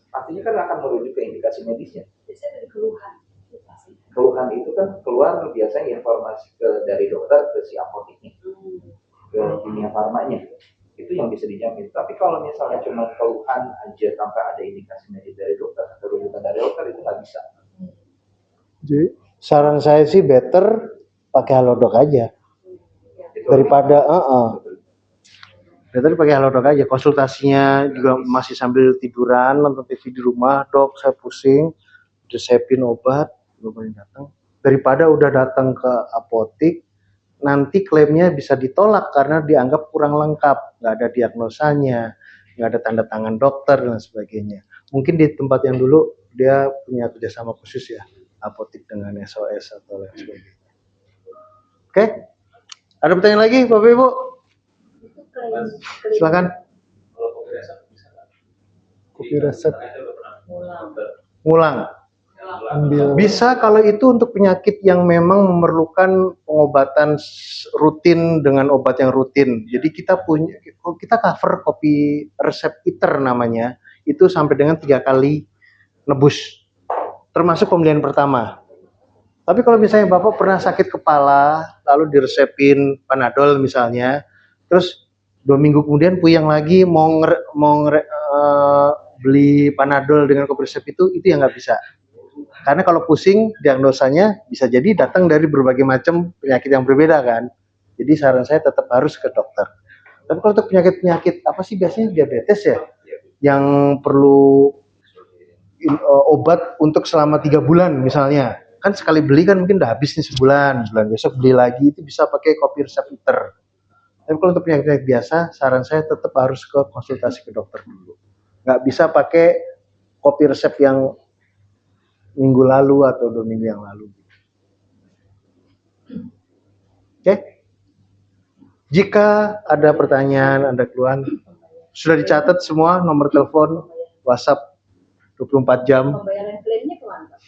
Artinya kan akan merujuk ke indikasi medisnya. Biasanya dari keluhan. Keluhan itu kan keluar biasanya informasi dari dokter ke si apoteknya, ke Kimia Farmanya. Itu yang bisa dijamin. Tapi kalau misalnya cuma keluhan aja tanpa ada indikasi medis dari dokter atau rujukan dari dokter, itu nggak bisa. Jadi saran saya sih better pakai Halodoc aja daripada better pakai Halodoc aja. Konsultasinya juga masih sambil tiduran, nonton TV di rumah, dok saya pusing, resepin obat, belum datang. Daripada udah datang ke apotik, nanti klaimnya bisa ditolak karena dianggap kurang lengkap, nggak ada diagnosanya, nggak ada tanda tangan dokter dan sebagainya. Mungkin di tempat yang dulu dia punya kerjasama khusus ya, apotik dengan SOS atau lain sebagainya. Oke, ada pertanyaan lagi Bapak Ibu? Silakan. Kopi resep. Ngulang. ambil Bisa kalau itu untuk penyakit yang memang memerlukan pengobatan rutin dengan obat yang rutin. Jadi kita cover kopi resep ITER namanya, itu sampai dengan 3 kali nebus, termasuk pembelian pertama. Tapi kalau misalnya Bapak pernah sakit kepala, lalu diresepin Panadol misalnya, terus 2 minggu kemudian puyeng lagi beli Panadol dengan kopi resep itu yang nggak bisa. Karena kalau pusing, diagnosanya bisa jadi datang dari berbagai macam penyakit yang berbeda kan. Jadi saran saya tetap harus ke dokter. Tapi kalau untuk penyakit-penyakit apa sih biasanya diabetes ya, yang perlu obat untuk selama 3 bulan misalnya, kan sekali beli kan mungkin udah habis nih sebulan besok beli lagi, itu bisa pakai kopi resep ITER. Tapi kalau untuk penyakit biasa, saran saya tetap harus ke konsultasi ke dokter dulu. Nggak bisa pakai kopi resep yang minggu lalu atau 2 minggu yang lalu. Oke? Jika ada pertanyaan, ada keluhan, sudah dicatat semua nomor telepon, WhatsApp 24 jam. Pembayaran klaimnya kemana, Pak?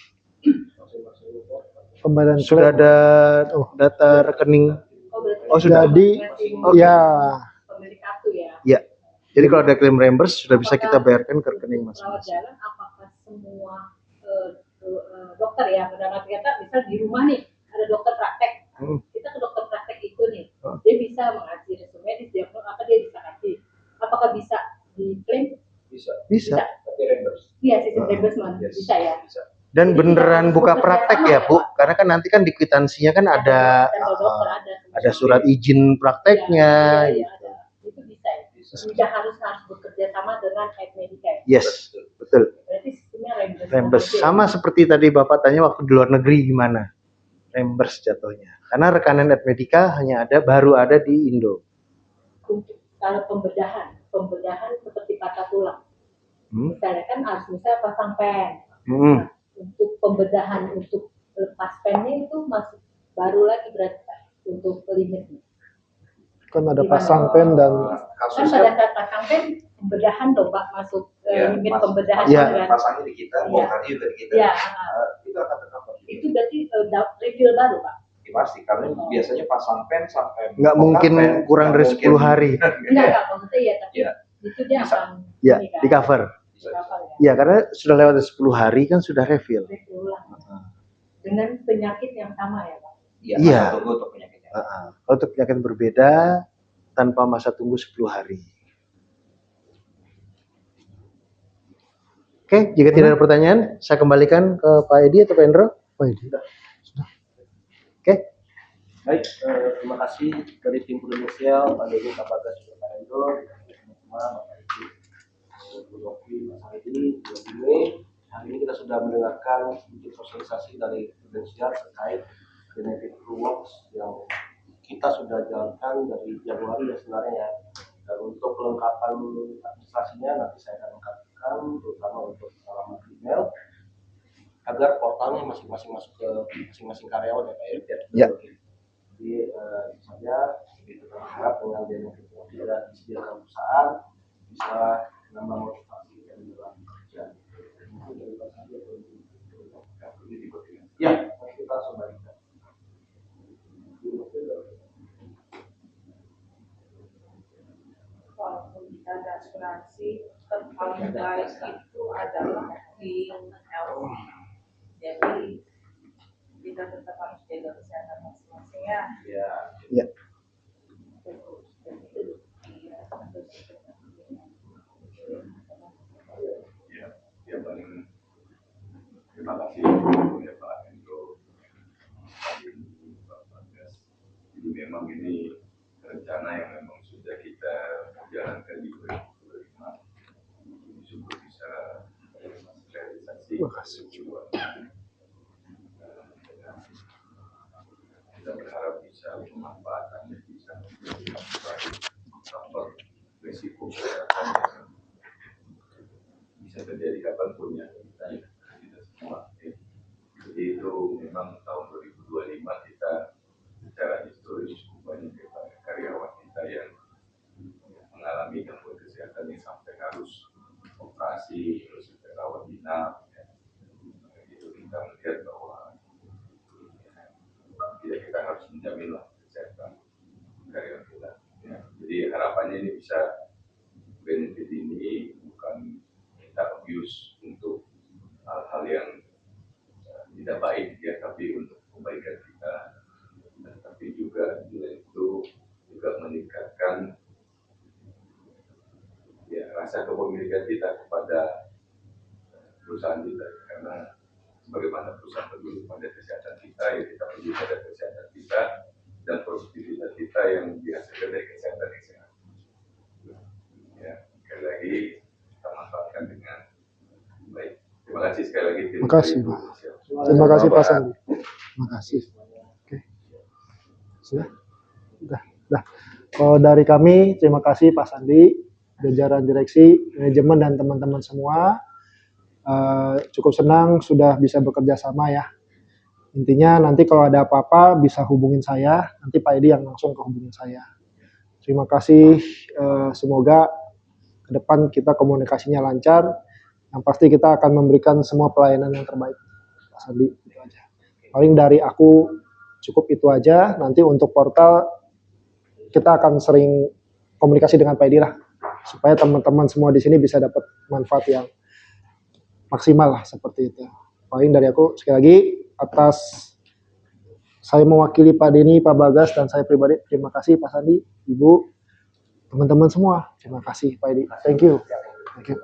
Pembayaran Sudah ada data rekening. Oh, sudah. Jadi Oke. ya Pemilik kartu ya. Ya. Jadi kalau ada klaim reimburse sudah bisa kita bayarkan ke rekening Rawat masing-masing. jalan apakah semua dokter ya, dalam arti kata misal di rumah nih ada dokter praktek, kita ke dokter praktek itu nih, dia bisa mengasih resume di diagnos apa dia bisa kasih, apakah bisa diklaim? Bisa. Tapi reimburse. Iya, sistem reimbursement bisa ya. Dan beneran buka praktek ya, Bu? Karena kan nanti kan di kwitansinya kan ada surat izin prakteknya. Iya, ada. Itu bisa ya. Tidak harus bekerja sama dengan Medika ya. Yes, betul. Berarti sistemnya Reimburse sama seperti tadi Bapak tanya waktu di luar negeri gimana? Reimburse jatuhnya. Karena rekanan Medika baru ada di Indo. Untuk kalau pembedahan seperti patah tulang. Misalnya kan harus pasang pen. Nah, untuk pembedahan untuk lepas pennya itu masih baru lagi berarti untuk limitnya. kan ada pasang pen dan Kan pada saat pasang pen pembedahan dong Pak masuk limit pembedahan kan? Pasangnya di kita, bongkarnya juga di kita. Iya. Itu akan tetap. Itu berarti refill baru Pak. Ya, pasti karena biasanya pasang pen sampai Nggak mungkin kurang dari 10 hari. Enggak maksudnya ya tapi itu dia Bisa. akan Ya, ini kan? di cover. Ya. Ya, karena sudah lewat 10 hari kan sudah refill. Refill ulang. Dengan penyakit yang sama ya Pak. Iya. Tunggu untuk penyakitnya. Kalau untuk penyakit berbeda tanpa masa tunggu 10 hari. Oke, jika tidak ada pertanyaan, saya kembalikan ke Pak Edi atau Pak Endro. Pak Edi. Oke. Baik, terima kasih dari tim Prudensial, Pak Deni, Pak Bagas, Pak Endo, Pak Edi, Bu Yofi, Mas Edi, Bu Dini. Hari ini kita sudah mendengarkan sedikit sosialisasi dari Prudensial terkait benefit rewards yang kita sudah jalankan dari Januari ya sebenarnya ya. Dan untuk kelengkapan administrasinya nanti saya akan lengkapkan, terutama untuk alamat email, agar portalnya masing-masing masuk ke masing-masing karyawan ya Pak ya. Ya. Jadi saja kita berharap dengan benefit yang tidak disediakan perusahaan bisa menambah motivasi dan dalam bekerja. Ya, kita kembalikan. Walaupun kita ada asuransi, paling baik itu adalah di health. Jadi kita tetap harus jaga kesehatan masing-masing ya. Ya. Ya paling terima kasih ya Pak Hendro, Pak Bagas. Jadi memang ini rencana yang memang sudah kita jalankan di 2025. Ini syukur bisa realisasi. Kita berharap bisa memanfaatkannya, bisa cover risiko kesehatan bisa terjadi kapanpun ya kita semua. Jadi itu memang tahun 2025 kita secara historis banyak karyawan kita yang mengalami gangguan kesehatan yang sampai harus operasi terus rawat inap. Itu kita kita harus menjamin lah kesehatan karyawan kita. Ya. Jadi harapannya ini bisa benefit ini bukan kita abuse untuk hal-hal yang tidak baik ya, tapi untuk kebaikan kita, dan tapi juga itu juga meningkatkan ya rasa kepemilikan kita kepada perusahaan kita, karena sebagaimana perusahaan peduli pada kesehatan kita, ya kita peduli pada kesehatan kita dan produktivitas kita yang dihasilkan dari kesehatan yang sehat. Ya, sekali lagi kita manfaatkan dengan baik. Terima kasih sekali lagi. Terima kasih, Pak. Terima kasih Pak Sandi. Terima kasih. Oke. Sudah? Udah. Kalau dari kami, terima kasih Pak Sandi, jajaran direksi, manajemen, dan teman-teman semua. Cukup senang sudah bisa bekerja sama ya. Intinya nanti kalau ada apa-apa bisa hubungin saya, nanti Pak Edi yang langsung hubungin saya. Terima kasih, semoga ke depan kita komunikasinya lancar. Yang pasti kita akan memberikan semua pelayanan yang terbaik. Pak Sandi, itu aja. Paling dari aku cukup itu aja. Nanti untuk portal kita akan sering komunikasi dengan Pak Edi lah, supaya teman-teman semua di sini bisa dapat manfaat yang maksimal lah, seperti itu. Paling dari aku sekali lagi atas saya mewakili Pak Denny, Pak Bagas, dan saya pribadi terima kasih Pak Sandi, Ibu, teman-teman semua. Terima kasih Pak Edi. Thank you. Thank you.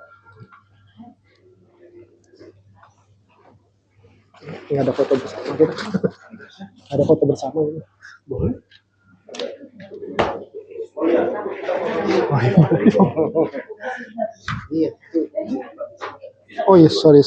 Ini ada foto bersama kita. Ada foto bersama ini. Boleh? Oh iya. Oh iya, sorry.